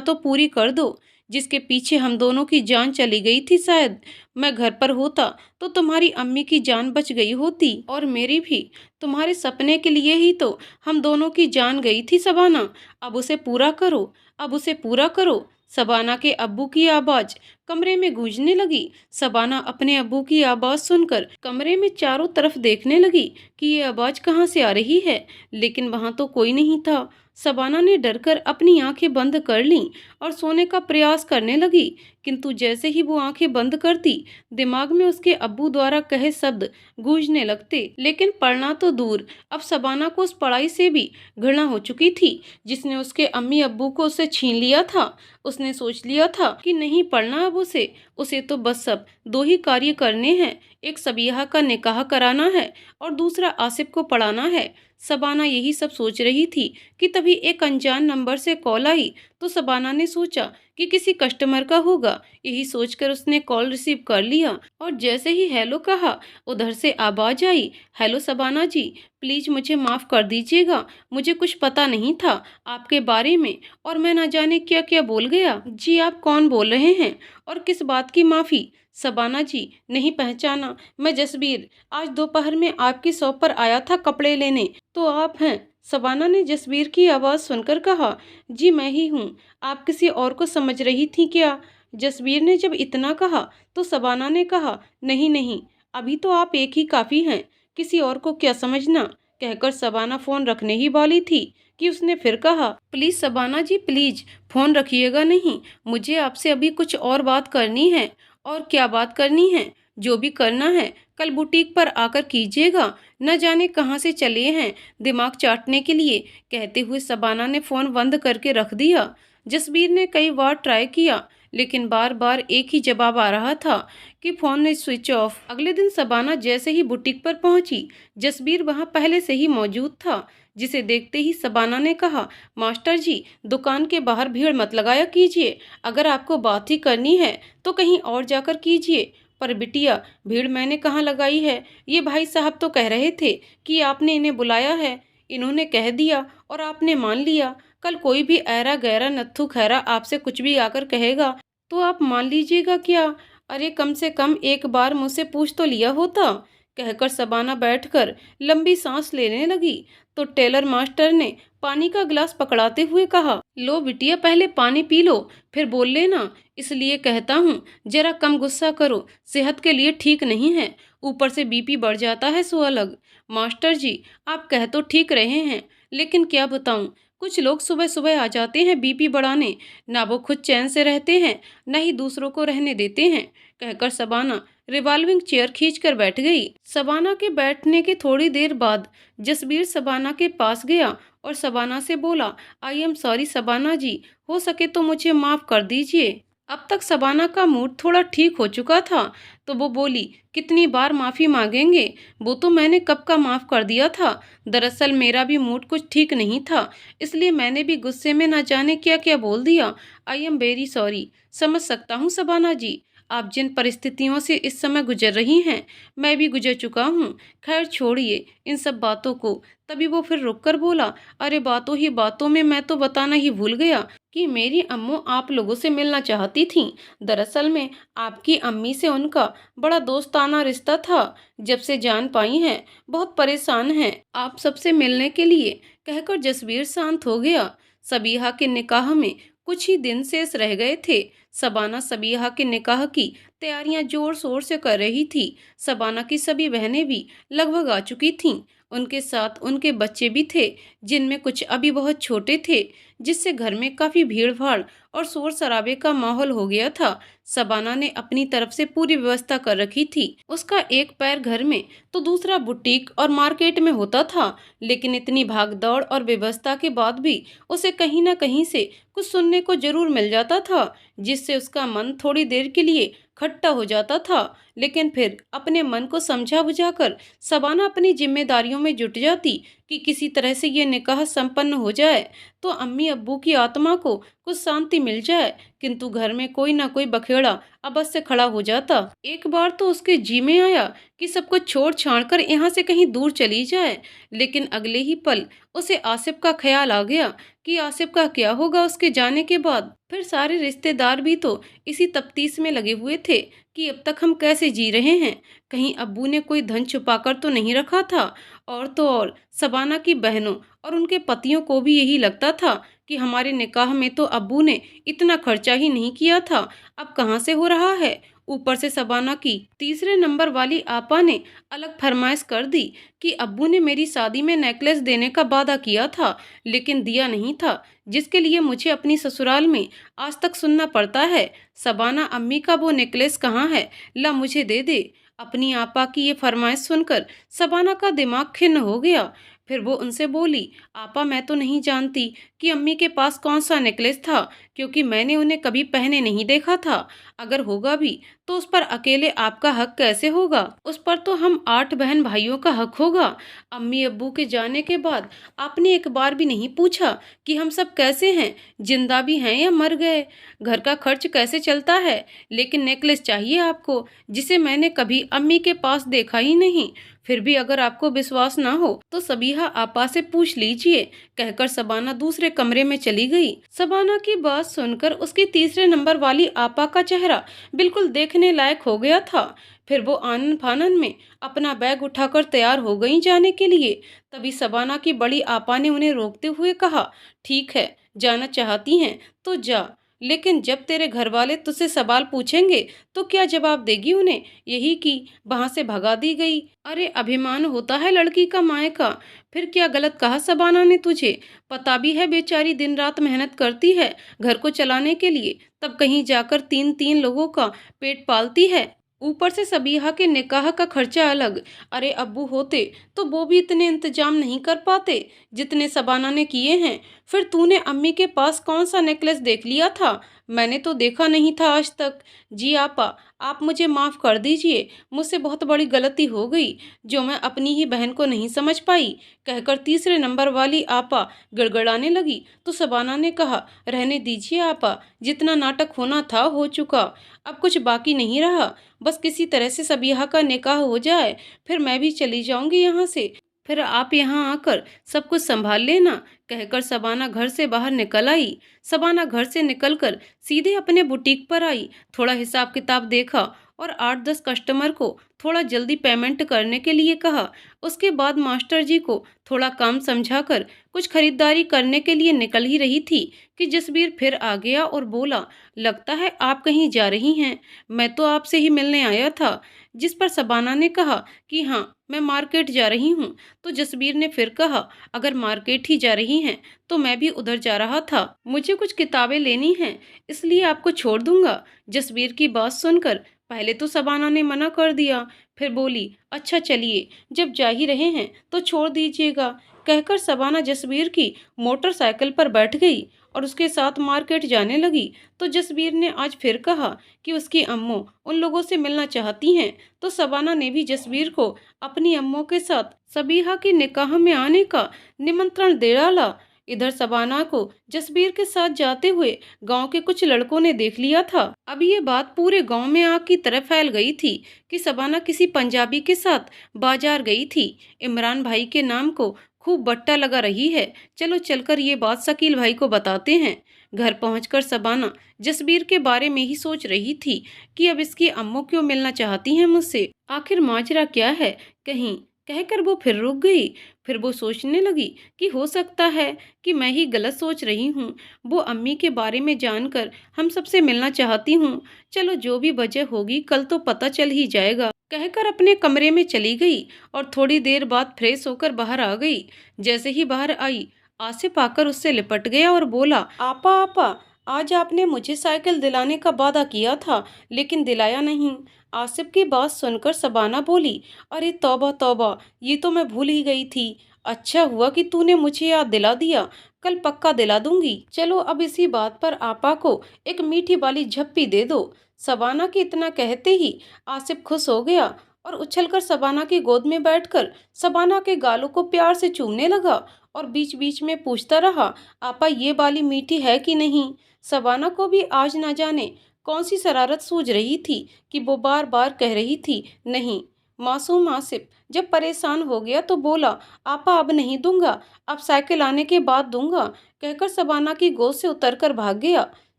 तो पूरी कर दो, जिसके पीछे हम दोनों की जान चली गई थी। शायद मैं घर पर होता तो तुम्हारी अम्मी की जान बच गई होती और मेरी भी। तुम्हारे सपने के लिए ही तो हम दोनों की जान गई थी शबाना। अब उसे पूरा करो, अब उसे पूरा करो। शबाना के अब्बू की आवाज़ कमरे में गूंजने लगी। शबाना अपने अब्बू की आवाज़ सुनकर कमरे में चारों तरफ देखने लगी कि ये आवाज़ कहाँ से आ रही है, लेकिन वहाँ तो कोई नहीं था। शबाना ने डरकर अपनी आंखें बंद कर लीं और सोने का प्रयास करने लगी, किंतु जैसे ही वो आंखें बंद करती, दिमाग में उसके अब्बू द्वारा कहे शब्द गूंजने लगते। लेकिन पढ़ना तो दूर, अब शबाना को उस पढ़ाई से भी घृणा हो चुकी थी जिसने उसके अम्मी अब्बू को उससे छीन लिया था। उसने सोच लिया था कि नहीं पढ़ना अब उसे तो बस सब 2 ही कार्य करने हैं, एक सबीहा का निकाह कराना है और दूसरा आसिफ को पढ़ाना है। शबाना यही सब सोच रही थी कि तभी एक अनजान नंबर से कॉल आई। तो शबाना ने सोचा कि किसी कस्टमर का होगा। यही सोचकर उसने कॉल रिसीव कर लिया और जैसे ही हेलो कहा, उधर से आवाज़ आई, हेलो शबाना जी, प्लीज़ मुझे माफ़ कर दीजिएगा, मुझे कुछ पता नहीं था आपके बारे में और मैं ना जाने क्या क्या बोल गया। जी आप कौन बोल रहे हैं और किस बात की माफ़ी? शबाना जी, नहीं पहचाना, मैं जसबीर, आज दोपहर में आपकी शॉप पर आया था कपड़े लेने। तो आप हैं? शबाना ने जसबीर की आवाज़ सुनकर कहा, जी मैं ही हूँ, आप किसी और को समझ रही थी क्या? जसबीर ने जब इतना कहा तो शबाना ने कहा, नहीं नहीं, अभी तो आप एक ही काफ़ी हैं, किसी और को क्या समझना। कहकर शबाना फ़ोन रखने ही वाली थी कि उसने फिर कहा, please Shabana ji please phone रखिएगा नहीं, मुझे आपसे अभी कुछ और बात करनी है। और क्या बात करनी है? जो भी करना है कल बुटीक पर आकर कीजिएगा, न जाने कहाँ से चले हैं दिमाग चाटने के लिए। कहते हुए शबाना ने फ़ोन बंद करके रख दिया। जसबीर ने कई बार ट्राई किया, लेकिन बार बार एक ही जवाब आ रहा था कि फ़ोन स्विच ऑफ। अगले दिन शबाना जैसे ही बुटीक पर पहुंची, जसबीर वहां पहले से ही मौजूद था, जिसे देखते ही शबाना ने कहा, मास्टर जी दुकान के बाहर भीड़ मत लगाया कीजिए, अगर आपको बात ही करनी है तो कहीं और जाकर कीजिए, पर बिटिया, भीड़ मैंने कहाँ लगाई है? ये भाई साहब तो कह रहे थे कि आपने इन्हें बुलाया है। इन्होंने कह दिया और आपने मान लिया। कल कोई भी ऐरा गैरा नत्थु खैरा आपसे कुछ भी आकर कहेगा तो आप मान लीजिएगा क्या? अरे कम से कम एक बार मुझसे पूछ तो लिया होता। कहकर सबाना बैठकर लंबी सांस लेने लगी तो टेलर मास्टर ने पानी का गिलास पकड़ाते हुए कहा, लो बिटिया, पहले पानी पी लो, फिर बोल लेना। इसलिए कहता हूँ जरा कम गुस्सा करो, सेहत के लिए ठीक नहीं है। ऊपर से बीपी बढ़ जाता है सो अलग। मास्टर जी, आप कह तो ठीक रहे हैं, लेकिन क्या बताऊं, कुछ लोग सुबह सुबह आ जाते हैं बीपी बढ़ाने। ना वो खुद चैन से रहते हैं, न ही दूसरों को रहने देते हैं। कहकर सबाना रिवॉल्विंग चेयर खींचकर बैठ गई। सबाना के बैठने के थोड़ी देर बाद जसबीर सबाना के पास गया और सबाना से बोला, आई एम सॉरी सबाना जी, हो सके तो मुझे माफ़ कर दीजिए। अब तक सबाना का मूड थोड़ा ठीक हो चुका था तो वो बोली, कितनी बार माफ़ी मांगेंगे, वो तो मैंने कब का माफ़ कर दिया था। दरअसल मेरा भी मूड कुछ ठीक नहीं था, इसलिए मैंने भी गुस्से में ना जाने क्या क्या बोल दिया। I am very sorry. समझ सकता हूँ सबाना जी, आप जिन परिस्थितियों से इस समय गुजर रही हैं, मैं भी गुजर चुका हूँ। खैर छोड़िए इन सब बातों को। तभी वो फिर रुक कर बोला, अरे बातों ही बातों में मैं तो बताना ही भूल गया कि मेरी अम्मू आप लोगों से मिलना चाहती थीं। दरअसल में आपकी अम्मी से उनका बड़ा दोस्ताना रिश्ता था। जब से जान पाई हैं, बहुत परेशान हैं आप सबसे मिलने के लिए। कहकर जसवीर शांत हो गया। सबीहा के निकाह में कुछ ही दिन शेष रह गए थे। सबाना सबीहा के निकाह की तैयारियां जोर शोर से कर रही थी। सबाना की सभी बहनें भी लगभग आ चुकी थीं। उनके साथ उनके बच्चे भी थे, जिनमें कुछ अभी बहुत छोटे थे, जिससे घर में काफ़ी भीड़ भाड़ और शोर शराबे का माहौल हो गया था। सबाना ने अपनी तरफ से पूरी व्यवस्था कर रखी थी। उसका एक पैर घर में तो दूसरा बुटीक और मार्केट में होता था, लेकिन इतनी भागदौड़ और व्यवस्था के बाद भी उसे कहीं ना कहीं से कुछ सुनने को जरूर मिल जाता था, जिससे उसका मन थोड़ी देर के लिए खट्टा हो जाता था। लेकिन फिर अपने मन को समझा बुझाकर सबाना अपनी जिम्मेदारियों में जुट जाती कि किसी तरह से ये निकाह संपन्न हो जाए तो अम्मी अब्बू की आत्मा को कुछ शांति मिल जाए। किंतु घर में कोई ना कोई बखेड़ा अवश्य खड़ा हो जाता। एक बार तो उसके जी में आया कि सब कुछ छोड़ छाड़ कर यहाँ से कहीं दूर चली जाए, लेकिन अगले ही पल उसे आसिफ का ख्याल आ गया कि आसिफ का क्या होगा उसके जाने के बाद। फिर सारे रिश्तेदार भी तो इसी तफ्तीश में लगे हुए थे कि अब तक हम कैसे जी रहे हैं, कहीं अब्बू ने कोई धन छुपाकर तो नहीं रखा था। और तो और सबाना की बहनों और उनके पतियों को भी यही लगता था कि हमारे निकाह में तो अब्बू ने इतना खर्चा ही नहीं किया था, अब कहाँ से हो रहा है। ऊपर से सबाना की तीसरे नंबर वाली आपा ने अलग फरमाइश कर दी कि अब्बू ने मेरी शादी में नेकलेस देने का वादा किया था, लेकिन दिया नहीं था, जिसके लिए मुझे अपनी ससुराल में आज तक सुनना पड़ता है। सबाना, अम्मी का वो नेकलेस कहाँ है, ला मुझे दे दे। अपनी आपा की ये फरमाइश सुनकर सबाना का दिमाग खिन्न हो गया। फिर वो उनसे बोली, आपा मैं तो नहीं जानती कि अम्मी के पास कौन सा नेकलेस था, क्योंकि मैंने उन्हें कभी पहने नहीं देखा था। अगर होगा भी तो उस पर अकेले आपका हक कैसे होगा, उस पर तो हम 8 बहन भाइयों का हक होगा। अम्मी अब्बू के जाने के बाद आपने एक बार भी नहीं पूछा कि हम सब कैसे हैं, जिंदा भी हैं या मर गए, घर का खर्च कैसे चलता है। लेकिन नेकलेस चाहिए आपको, जिसे मैंने कभी अम्मी के पास देखा ही नहीं। फिर भी अगर आपको विश्वास ना हो तो सबीहा आपा से पूछ लीजिए। कहकर सबाना दूसरे कमरे में चली गई। सबाना की बात सुनकर उसकी तीसरे नंबर वाली आपा का चेहरा बिल्कुल देखने लायक हो गया था। फिर वो आनन फानन में अपना बैग उठाकर तैयार हो गई जाने के लिए। तभी सबाना की बड़ी आपा ने उन्हें रोकते हुए कहा, ठीक है, जाना चाहती हैं तो जा, लेकिन जब तेरे घर वाले तुझसे सवाल पूछेंगे तो क्या जवाब देगी उन्हें? यही कि वहां से भगा दी गई। अरे अभिमान होता है लड़की का माए का। फिर क्या गलत कहा सबाना ने तुझे? पता भी है बेचारी दिन रात मेहनत करती है घर को चलाने के लिए, तब कहीं जाकर 3-3 लोगों का पेट पालती है। ऊपर से सबीहा के निकाह का खर्चा अलग। अरे अब्बू होते तो वो भी इतने इंतजाम नहीं कर पाते जितने सबाना ने किए हैं। फिर तूने अम्मी के पास कौन सा नेकलेस देख लिया था? मैंने तो देखा नहीं था आज तक। जी आपा, आप मुझे माफ़ कर दीजिए, मुझसे बहुत बड़ी गलती हो गई, जो मैं अपनी ही बहन को नहीं समझ पाई। कहकर तीसरे नंबर वाली आपा गड़गड़ाने लगी तो शबाना ने कहा, रहने दीजिए आपा, जितना नाटक होना था हो चुका, अब कुछ बाकी नहीं रहा। बस किसी तरह से सबीहा का निकाह हो जाए, फिर मैं भी चली जाऊंगी यहाँ से। फिर आप यहाँ आकर सब कुछ संभाल लेना। कहकर शबाना घर से बाहर निकल आई। शबाना घर से निकलकर सीधे अपने बुटीक पर आई। थोड़ा हिसाब किताब देखा और 8-10 कस्टमर को थोड़ा जल्दी पेमेंट करने के लिए कहा। उसके बाद मास्टर जी को थोड़ा काम समझाकर कुछ खरीदारी करने के लिए निकल ही रही थी कि जसबीर फिर आ गया और बोला, लगता है आप कहीं जा रही हैं, मैं तो आपसे ही मिलने आया था। जिस पर शबाना ने कहा कि हाँ, मैं मार्केट जा रही हूँ। तो जसबीर ने फिर कहा, अगर मार्केट ही जा रही हैं तो मैं भी उधर जा रहा था, मुझे कुछ किताबें लेनी हैं, इसलिए आपको छोड़ दूंगा। जसबीर की बात सुनकर पहले तो शबाना ने मना कर दिया, फिर बोली, अच्छा चलिए, जब जा ही रहे हैं तो छोड़ दीजिएगा। कहकर शबाना जसबीर की मोटरसाइकिल पर बैठ गई और उसके साथ मार्केट जाने लगी। तो जसबीर ने आज फिर कहा कि उसकी अम्मू उन लोगों से मिलना चाहती हैं। तो शबाना ने भी जसबीर को अपनी अम्मों के साथ सबीहा के निकाह में आने का निमंत्रण दे डाला। इधर शबाना को जसबीर के साथ जाते हुए गांव के कुछ लड़कों ने देख लिया था। अब ये बात पूरे गांव में आग की तरह फैल गई थी कि शबाना किसी पंजाबी के साथ बाजार गई थी। इमरान भाई के नाम को खूब बट्टा लगा रही है। चलो चलकर ये बात शकील भाई को बताते हैं। घर पहुंचकर शबाना जसबीर के बारे में ही सोच रही थी कि अब इसकी अम्मू क्यों मिलना चाहती हैं मुझसे, आखिर माजरा क्या है कहीं। कहकर वो फिर रुक गई। फिर वो सोचने लगी कि हो सकता है कि मैं ही गलत सोच रही हूँ। वो अम्मी के बारे में जानकर हम सबसे मिलना चाहती हूँ। चलो जो भी वजह होगी कल तो पता चल ही जाएगा। कहकर अपने कमरे में चली गई और थोड़ी देर बाद फ्रेश होकर बाहर आ गई। जैसे ही बाहर आई, आसिफ आकर उससे लिपट गया और बोला, आपा आपा, आज आपने मुझे साइकिल दिलाने का वादा किया था लेकिन दिलाया नहीं। आसिफ की बात सुनकर शबाना बोली, अरे तौबा तौबा, ये तो मैं भूल ही गई थी। अच्छा हुआ कि तूने मुझे याद दिला दिया, कल पक्का दिला दूंगी। चलो अब इसी बात पर आपा को एक मीठी वाली झप्पी दे दो। शबाना के इतना कहते ही आसिफ खुश हो गया और उछलकर शबाना की गोद में बैठकर शबाना के गालों को प्यार से चूमने लगा और बीच बीच में पूछता रहा, आपा ये वाली मीठी है कि नहीं। शबाना को भी आज ना जाने कौन सी शरारत सूझ रही थी कि वो बार बार कह रही थी नहीं। मासूम आसिफ जब परेशान हो गया तो बोला, आपा अब नहीं दूंगा, अब साइकिल आने के बाद दूंगा। कहकर शबाना की गोद से उतरकर भाग गया।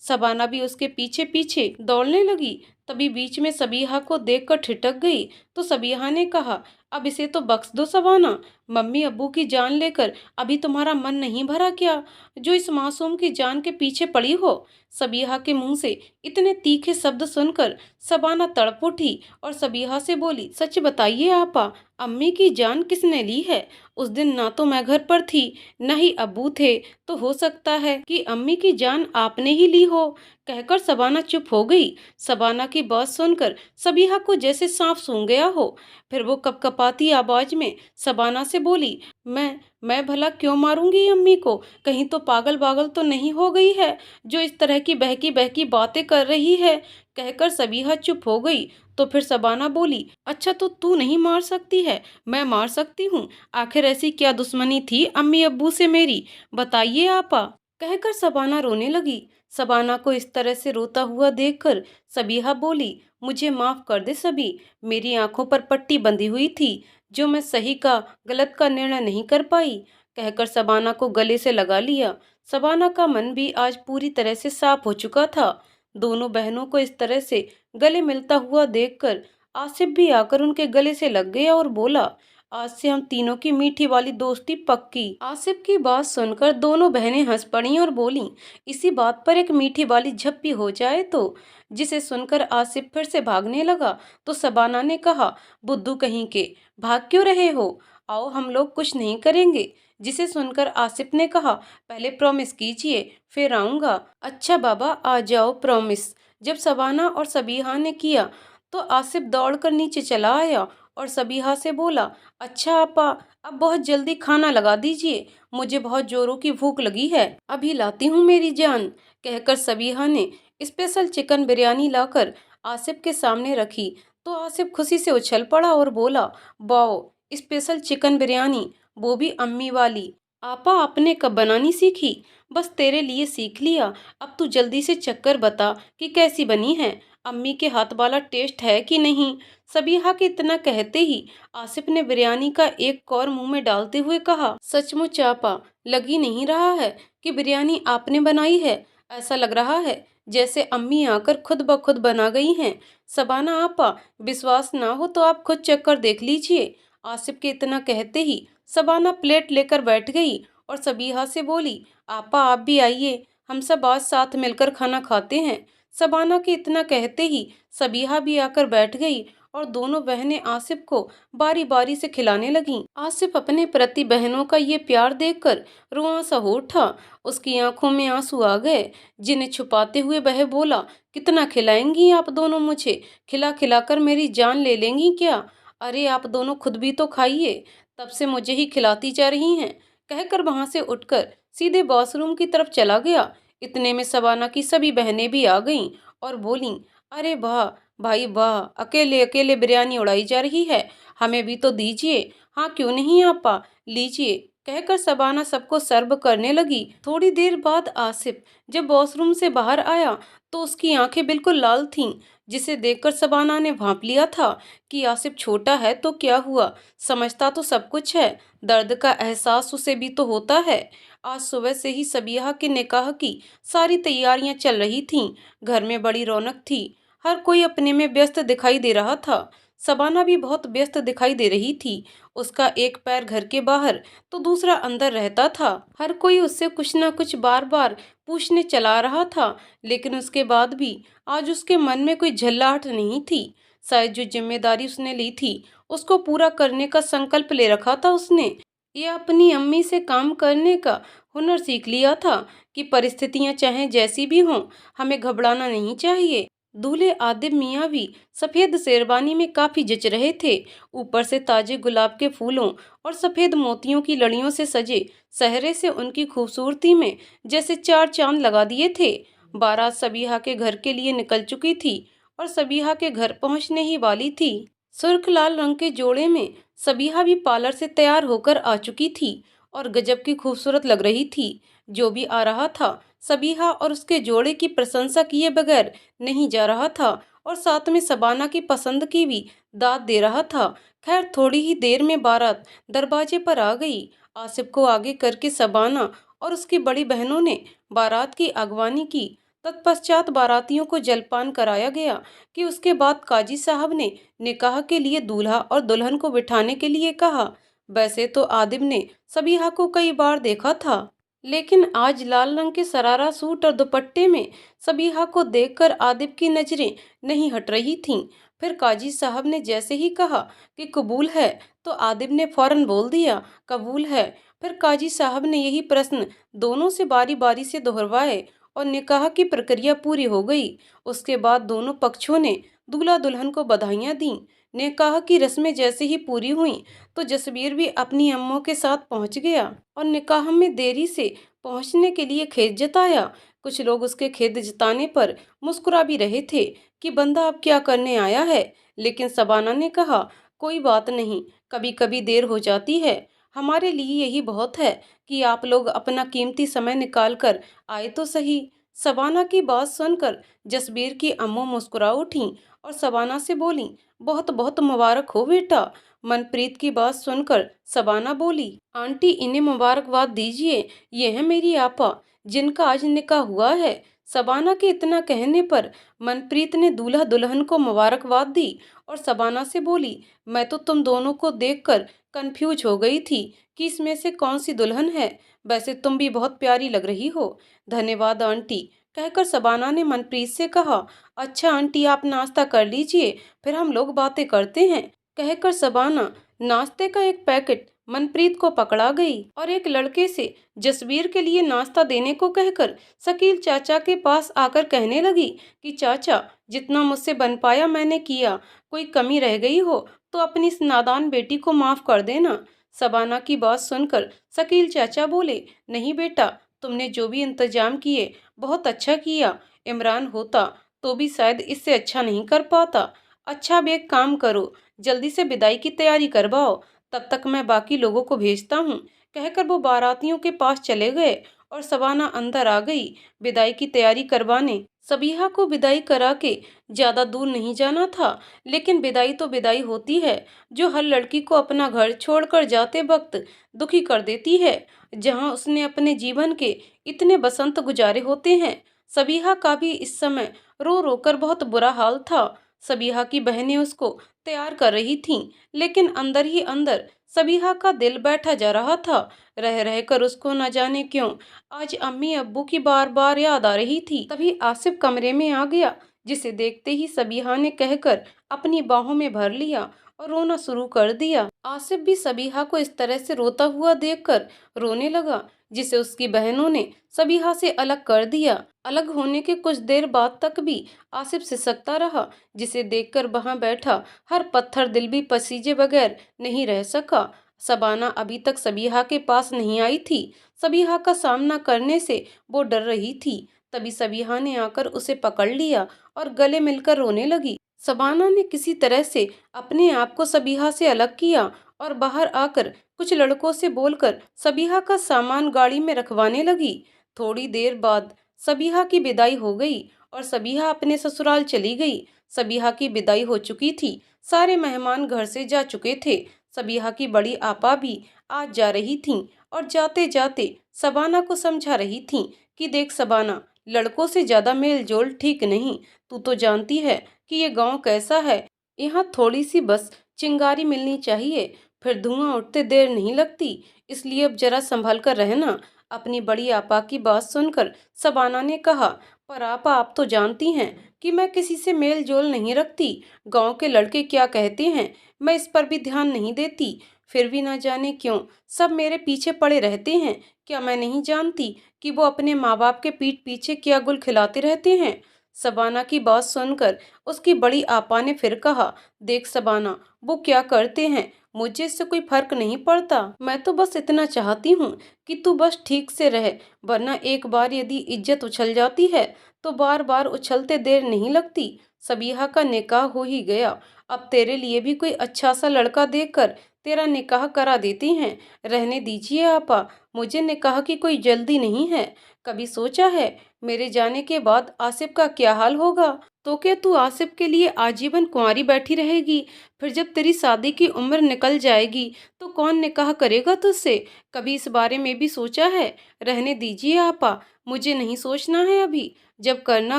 शबाना भी उसके पीछे पीछे दौड़ने लगी। तभी बीच में सबीहा को देखकर ठिठक गई। तो सबीहा ने कहा, अब इसे तो बख्श दो शबाना, मम्मी अब्बू की जान लेकर अभी तुम्हारा मन नहीं भरा क्या, जो इस मासूम की जान के पीछे पड़ी हो। सबीहा के मुंह से इतने तीखे शब्द सुनकर शबाना तड़प उठी और सबीहा से बोली, सच बताइए आपा, अम्मी की जान किसने ली है। उस दिन ना तो मैं घर पर थी न ही अब्बू थे, तो हो सकता है कि अम्मी की जान आपने ही ली हो। कहकर शबाना चुप हो गई। शबाना की बात सुनकर सबीहा को जैसे सांप सूंघ गया हो। फिर वो कपकपाती आवाज में शबाना से बोली, मैं भला क्यों मारूंगी अम्मी को, कहीं तो पागल पागल तो नहीं हो गई है जो इस तरह की बहकी बहकी बातें कर रही है। कहकर सबीहा चुप हो गई। तो फिर शबाना बोली, अच्छा तो तू नहीं मार सकती है, मैं मार सकती हूँ। आखिर ऐसी क्या दुश्मनी थी अम्मी अब्बू से मेरी, बताइए आपा। कहकर शबाना रोने लगी। शबाना को इस तरह से रोता हुआ देखकर सबीहा बोली, मुझे माफ कर दे सभी, मेरी आंखों पर पट्टी बंधी हुई थी, जो मैं सही का गलत का निर्णय नहीं कर पाई। कहकर शबाना को गले से लगा लिया। शबाना का मन भी आज पूरी तरह से साफ हो चुका था। दोनों बहनों को इस तरह से गले मिलता हुआ देखकर आसिफ भी आकर उनके गले से लग गया और बोला, आज से हम तीनों की मीठी वाली दोस्ती पक्की। आसिफ की बात सुनकर दोनों बहनें हंस पड़ी और बोलीं, इसी बात पर एक मीठी वाली झप्पी हो जाए तो। जिसे सुनकर आसिफ फिर से भागने लगा। तो शबाना ने कहा, बुद्धू कहीं के, भाग क्यों रहे हो, आओ हम लोग कुछ नहीं करेंगे। जिसे सुनकर आसिफ ने कहा, पहले प्रॉमिस कीजिए फिर आऊँगा। अच्छा बाबा आ जाओ, प्रॉमिस। जब शबाना और सबीहा ने किया तो आसिफ दौड़कर नीचे चला आया और सबीहा से बोला, अच्छा आपा, अब बहुत जल्दी खाना लगा दीजिए, मुझे बहुत जोरों की भूख लगी है, अभी लाती हूँ मेरी जान। कहकर सबीहा ने स्पेशल चिकन बिरयानी लाकर आसिफ के सामने रखी तो आसिफ खुशी से उछल पड़ा और बोला, वाओ, स्पेशल चिकन बिरयानी, वो भी अम्मी वाली। आपा, आपने कब बनानी सीखी? बस तेरे लिए सीख लिया। अब तू जल्दी से चक्कर बता कि कैसी बनी है, अम्मी के हाथ वाला टेस्ट है कि नहीं। सबीहा के इतना कहते ही आसिफ ने बिरयानी का एक कौर मुंह में डालते हुए कहा, सचमुच आपा, लग ही नहीं रहा है कि बिरयानी आपने बनाई है। ऐसा लग रहा है जैसे अम्मी आकर खुद ब खुद बना गई हैं। सबाना आपा, विश्वास ना हो तो आप खुद चक्कर देख लीजिए। आसिफ के इतना कहते ही सबाना प्लेट लेकर बैठ गई और सबीहा से बोली, आपा आप भी आइए, हम सब आज साथ मिलकर खाना खाते हैं। सबाना के इतना कहते ही सबीहा भी आकर बैठ गई और दोनों बहनें आसिफ को बारी बारी से खिलाने लगीं। आसिफ अपने प्रति बहनों का ये प्यार देखकर रुआं सा हो उठा। उसकी आंखों में आंसू आ गए, जिन्हें छुपाते हुए वह बोला, कितना खिलाएंगी आप दोनों मुझे? खिला खिला कर मेरी जान ले लेंगी क्या? अरे आप दोनों खुद भी तो खाइए, तब से मुझे ही खिलाती जा रही हैं। कहकर वहां से उठकर सीधे वॉशरूम की तरफ चला गया। इतने में सबाना की सभी बहनें भी आ गईं और बोलीं, अरे वाह भाई वाह, अकेले अकेले बिरयानी उड़ाई जा रही है, हमें भी तो दीजिए। हाँ क्यों नहीं आपा, लीजिए। कहकर सबाना सबको सर्व करने लगी। थोड़ी देर बाद आसिफ जब वॉशरूम से बाहर आया तो उसकी आंखें बिल्कुल लाल थीं, जिसे देखकर सबाना ने भांप लिया था कि आसिफ छोटा है तो क्या हुआ, समझता तो सब कुछ है, दर्द का एहसास उसे भी तो होता है। आज सुबह से ही सबीहा के निकाह की सारी तैयारियां चल रही थीं। घर में बड़ी रौनक थी, हर कोई अपने में व्यस्त दिखाई दे रहा था। सबाना भी बहुत व्यस्त दिखाई दे रही थी। उसका एक पैर घर के बाहर तो दूसरा अंदर रहता था। हर कोई उससे कुछ न कुछ बार बार पूछने चला रहा था, लेकिन उसके बाद भी आज उसके मन में कोई झल्लाहट नहीं थी। शायद जो जिम्मेदारी उसने ली थी उसको पूरा करने का संकल्प ले रखा था उसने। ये अपनी अम्मी से काम करने का हुनर सीख लिया था कि परिस्थितियां चाहे जैसी भी हों, हमें घबराना नहीं चाहिए। दूल्हे आदिब मियाँ भी सफेद शेरवानी में काफी जच रहे थे। ऊपर से ताजे गुलाब के फूलों और सफेद मोतियों की लड़ियों से सजे सहरे से उनकी खूबसूरती में जैसे चार चांद लगा दिए थे। बारात सबीहा के घर के लिए निकल चुकी थी और सबीहा के घर पहुंचने ही वाली थी। सुर्ख लाल रंग के जोड़े में सबीहा भी पार्लर से तैयार होकर आ चुकी थी और गजब की खूबसूरत लग रही थी। जो भी आ रहा था सबीहा और उसके जोड़े की प्रशंसा किए बगैर नहीं जा रहा था और साथ में सबाना की पसंद की भी दाद दे रहा था। खैर थोड़ी ही देर में बारात दरवाजे पर आ गई। आसिफ को आगे करके सबाना और उसकी बड़ी बहनों ने बारात की अगवानी की। तत्पश्चात बारातियों को जलपान कराया गया कि उसके बाद काजी साहब ने निकाह के लिए दूल्हा और दुल्हन को बिठाने के लिए कहा। वैसे तो आदिब ने सबीहा को कई बार देखा था, लेकिन आज लाल रंग के सरारा सूट और दुपट्टे में सबीहा को देखकर आदिब की नजरें नहीं हट रही थीं। फिर काजी साहब ने जैसे ही कहा कि कबूल है तो आदिब ने फौरन बोल दिया, कबूल है। फिर काजी साहब ने यही प्रश्न दोनों से बारी बारी से दोहरवाए और निकाह की प्रक्रिया पूरी हो गई। उसके बाद दोनों पक्षों ने दूल्हा दुल्हन को बधाइयाँ दीं। निकाह की रस्में जैसे ही पूरी हुईं तो जसबीर भी अपनी अम्मों के साथ पहुंच गया और निकाह में देरी से पहुंचने के लिए खेद जताया। कुछ लोग उसके खेद जताने पर मुस्कुरा भी रहे थे कि बंदा अब क्या करने आया है, लेकिन सबाना ने कहा, कोई बात नहीं, कभी कभी देर हो जाती है, हमारे लिए यही बहुत है कि आप लोग अपना कीमती समय निकाल कर आए तो सही। सबाना की बात सुनकर जसबीर की अम्मू मुस्कुरा उठीं और सबाना से बोली, बहुत बहुत मुबारक हो बेटा। मनप्रीत की बात सुनकर सबाना बोली, आंटी इन्हें मुबारकबाद दीजिए, ये है मेरी आपा जिनका आज निकाह हुआ है। सबाना के इतना कहने पर मनप्रीत ने दूल्हा दुल्हन को मुबारकबाद दी और सबाना से बोली, मैं तो तुम दोनों को देखकर कंफ्यूज हो गई थी कि इसमें से कौन सी दुल्हन है। वैसे तुम भी बहुत प्यारी लग रही हो। धन्यवाद आंटी। कहकर सबाना ने मनप्रीत से कहा, अच्छा आंटी आप नाश्ता कर लीजिए, फिर हम लोग बातें करते हैं। कहकर सबाना नाश्ते का एक पैकेट मनप्रीत को पकड़ा गई और एक लड़के से जसबीर के लिए नाश्ता देने को कहकर शकील चाचा के पास आकर कहने लगी कि चाचा जितना मुझसे बन पाया मैंने किया, कोई कमी रह गई हो तो अपनी इस नादान बेटी को माफ कर देना। सबाना की बात सुनकर शकील चाचा बोले, नहीं बेटा, तुमने जो भी इंतजाम किए बहुत अच्छा किया, इमरान होता तो भी शायद इससे अच्छा नहीं कर पाता। अच्छा अब एक काम करो, जल्दी से विदाई की तैयारी करवाओ, तब तक मैं बाकी लोगों को भेजता हूँ। कहकर वो बारातियों के पास चले गए और सबाना अंदर आ गई विदाई की तैयारी करवाने। सबीहा को विदाई करा के ज्यादा दूर नहीं जाना था, लेकिन विदाई तो विदाई होती है जो हर लड़की को अपना घर छोड़कर जाते वक्त दुखी कर देती है, जहां उसने अपने जीवन के इतने बसंत गुजारे होते हैं। सबीहा का भी इस समय रो रो कर बहुत बुरा हाल था। सबीहा की बहनें उसको तैयार कर रही थीं, लेकिन अंदर ही अंदर सबीहा का दिल बैठा जा रहा था। रह रह कर उसको न जाने क्यों आज अम्मी अब्बू की बार बार याद आ रही थी। तभी आसिफ कमरे में आ गया, जिसे देखते ही सबीहा ने कहकर अपनी बाहों में भर लिया और रोना शुरू कर दिया। आसिफ भी सबीहा को इस तरह से रोता हुआ देखकर रोने लगा, जिसे उसकी बहनों ने सबीहा से अलग कर दिया। अलग होने के कुछ देर बाद तक भी आसिफ सिसकता रहा, जिसे देखकर वहां बैठा हर पत्थर दिल भी पसीजे बगैर नहीं रह सका। सबाना अभी तक सबीहा के पास नहीं आई थी। सबीहा का सामना करने से वो डर रही थी। तभी सबीहा ने आकर उसे पकड़ लिया और गले मिलकर रोने लगी। सबाना ने किसी तरह से अपने आप को सबीहा से अलग किया और बाहर आकर कुछ लड़कों से बोलकर सबीहा का सामान गाड़ी में रखवाने लगी। थोड़ी देर बाद सबीहा की विदाई हो गई और सबीहा अपने ससुराल चली गई। सबीहा की विदाई हो चुकी थी, सारे मेहमान घर से जा चुके थे। सबीहा की बड़ी आपा भी आज जा रही थीं और जाते जाते सबाना को समझा रही थीं कि देख सबाना, लड़कों से ज्यादा मेल जोल ठीक नहीं। तू तो जानती है कि ये गांव कैसा है। यहाँ थोड़ी सी बस चिंगारी मिलनी चाहिए, फिर धुआं उठते देर नहीं लगती। इसलिए अब जरा संभल कर रहना। अपनी बड़ी आपा की बात सुनकर सबाना ने कहा, पर आपा, आप तो जानती हैं कि मैं किसी से मेल जोल नहीं रखती। गांव के लड़के क्या कहते हैं, मैं इस पर भी ध्यान नहीं देती। फिर भी ना जाने क्यों सब मेरे पीछे पड़े रहते हैं। क्या मैं नहीं जानती कि वो अपने माँ बाप के पीठ पीछे क्या गुल खिलाते रहते हैं। सबाना की बात सुनकर उसकी बड़ी आपा ने फिर कहा, देख सबाना, वो क्या करते हैं मुझे इससे कोई फर्क नहीं पड़ता। मैं तो बस इतना चाहती हूँ कि तू बस ठीक से रहे, वरना एक बार यदि इज्जत उछल जाती है तो बार बार उछलते देर नहीं लगती। सबीहा का निकाह हो ही गया, अब तेरे लिए भी कोई अच्छा सा लड़का देखकर तेरा निकाह करा देती हैं। रहने दीजिए आपा, मुझे निकाह की कोई जल्दी नहीं है। कभी सोचा है मेरे जाने के बाद आसिफ का क्या हाल होगा? तो क्या तू आसिफ के लिए आजीवन कुंवारी बैठी रहेगी? फिर जब तेरी शादी की उम्र निकल जाएगी तो कौन निकाह करेगा तुझसे? कभी इस बारे में भी सोचा है? रहने दीजिए आपा, मुझे नहीं सोचना है अभी, जब करना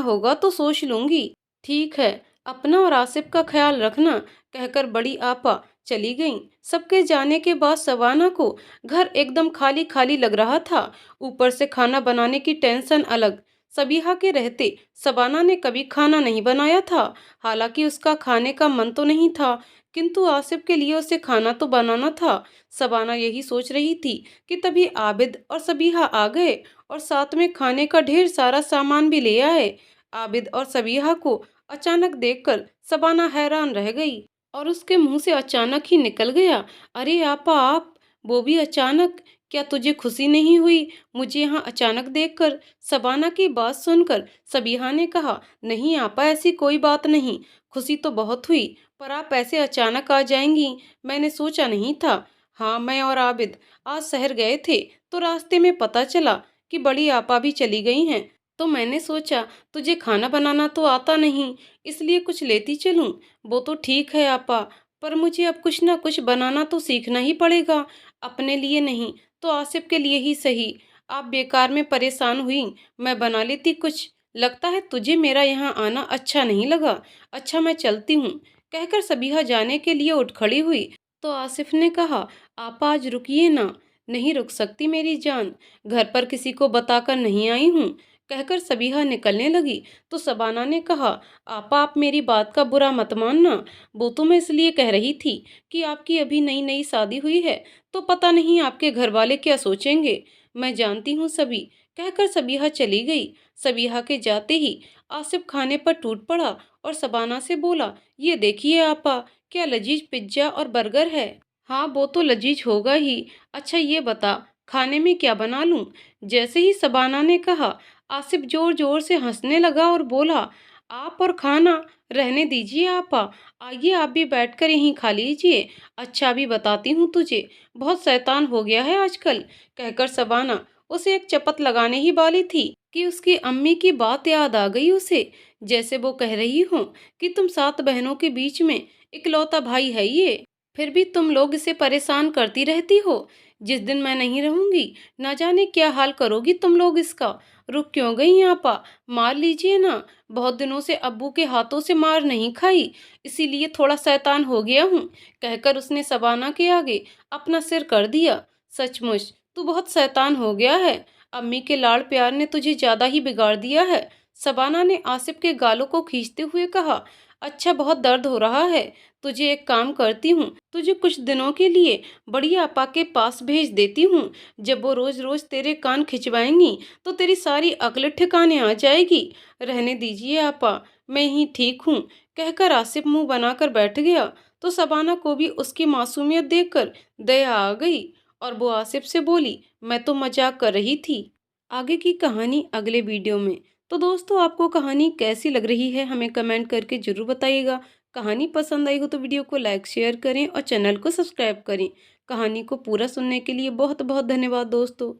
होगा तो सोच लूंगी। ठीक है, अपना और आसिफ का ख्याल रखना, कहकर बड़ी आपा चली गईं। सबके जाने के बाद सबाना को घर एकदम खाली खाली लग रहा था। ऊपर से खाना बनाने की टेंशन अलग। सबीहा के रहते सबाना ने कभी खाना नहीं बनाया था। हालांकि उसका खाने का मन तो नहीं था, किंतु आसिफ के लिए उसे खाना तो बनाना था। सबाना यही सोच रही थी कि तभी आबिद और सबीहा आ गए और साथ में खाने का ढेर सारा सामान भी ले आए। आबिद और सबीहा को अचानक देखकर सबाना हैरान रह गई और उसके मुंह से अचानक ही निकल गया, अरे आपा आप, वो भी अचानक? क्या तुझे खुशी नहीं हुई मुझे यहाँ अचानक देखकर? सबाना की बात सुनकर सबीहा ने कहा, नहीं आपा, ऐसी कोई बात नहीं, खुशी तो बहुत हुई, पर आप ऐसे अचानक आ जाएंगी मैंने सोचा नहीं था। हाँ, मैं और आबिद आज शहर गए थे तो रास्ते में पता चला कि बड़ी आपा भी चली गई हैं, तो मैंने सोचा तुझे खाना बनाना तो आता नहीं, इसलिए कुछ लेती चलूं। वो तो ठीक है आपा, पर मुझे अब कुछ ना कुछ बनाना तो सीखना ही पड़ेगा, अपने लिए नहीं तो आसिफ के लिए ही सही। आप बेकार में परेशान हुई, मैं बना लेती कुछ। लगता है तुझे मेरा यहाँ आना अच्छा नहीं लगा। अच्छा, मैं चलती हूँ, कहकर सबीहा जाने के लिए उठ खड़ी हुई तो आसिफ ने कहा, आपा आज रुकिए ना। नहीं रुक सकती मेरी जान, घर पर किसी को बताकर नहीं आई हूँ, कहकर सबीहा निकलने लगी तो सबाना ने कहा, आपा आप मेरी बात का बुरा मत मानना, वो तो मैं इसलिए कह रही थी कि आपकी अभी नई नई शादी हुई है तो पता नहीं आपके घर वाले क्या सोचेंगे। मैं जानती हूँ सभी, कहकर सबीहा चली गई। सबीहा के जाते ही आसिफ खाने पर टूट पड़ा और सबाना से बोला, ये देखिए आपा, क्या लजीज पिज्जा और बर्गर है। हाँ, वो तो लजीज होगा ही। अच्छा ये बता, खाने में क्या बना लूं? जैसे ही सबाना ने कहा, आसिफ जोर जोर से हंसने लगा और बोला, आप और खाना रहने दीजिए आपा, आइए आप भी बैठकर यहीं खा लीजिए। अच्छा अभी बताती हूँ तुझे, बहुत शैतान हो गया है आजकल। कहकर सबाना उसे एक चपत लगाने ही वाली थी कि उसकी अम्मी की बात याद आ गई उसे। जैसे वो कह रही हो कि तुम 7 बहनों के बीच में इकलौता भाई है ये, फिर भी तुम लोग इसे परेशान करती रहती हो। जिस दिन मैं नहीं रहूंगी, ना जाने क्या हाल करोगी तुम लोग इसका। रुक क्यों गई आपा, मार लीजिए ना। बहुत दिनों से अब्बू के हाथों से मार नहीं खाई, इसीलिए थोड़ा शैतान हो गया हूँ। कहकर उसने सबाना के आगे अपना सिर कर दिया। सचमुच तू बहुत शैतान हो गया है, अम्मी के लाड़ प्यार ने तुझे ज्यादा ही बिगाड़ दिया है। सबाना ने आसिफ के गालों को खींचते हुए कहा, अच्छा बहुत दर्द हो रहा है, तुझे एक काम करती हूँ, तुझे कुछ दिनों के लिए बड़ी आपा के पास भेज देती हूँ। जब वो रोज रोज तेरे कान खिंचवाएंगी तो तेरी सारी अक्ल ठिकाने आ जाएगी। रहने दीजिए आपा, मैं ही ठीक हूँ। कहकर आसिफ मुंह बनाकर बैठ गया तो सबाना को भी उसकी मासूमियत देखकर दया आ गई और वो आसिफ से बोली, मैं तो मजाक कर रही थी। आगे की कहानी अगले वीडियो में। तो दोस्तों आपको कहानी कैसी लग रही है हमें कमेंट करके ज़रूर बताइएगा। कहानी पसंद आई हो तो वीडियो को लाइक शेयर करें और चैनल को सब्सक्राइब करें। कहानी को पूरा सुनने के लिए बहुत बहुत धन्यवाद दोस्तों।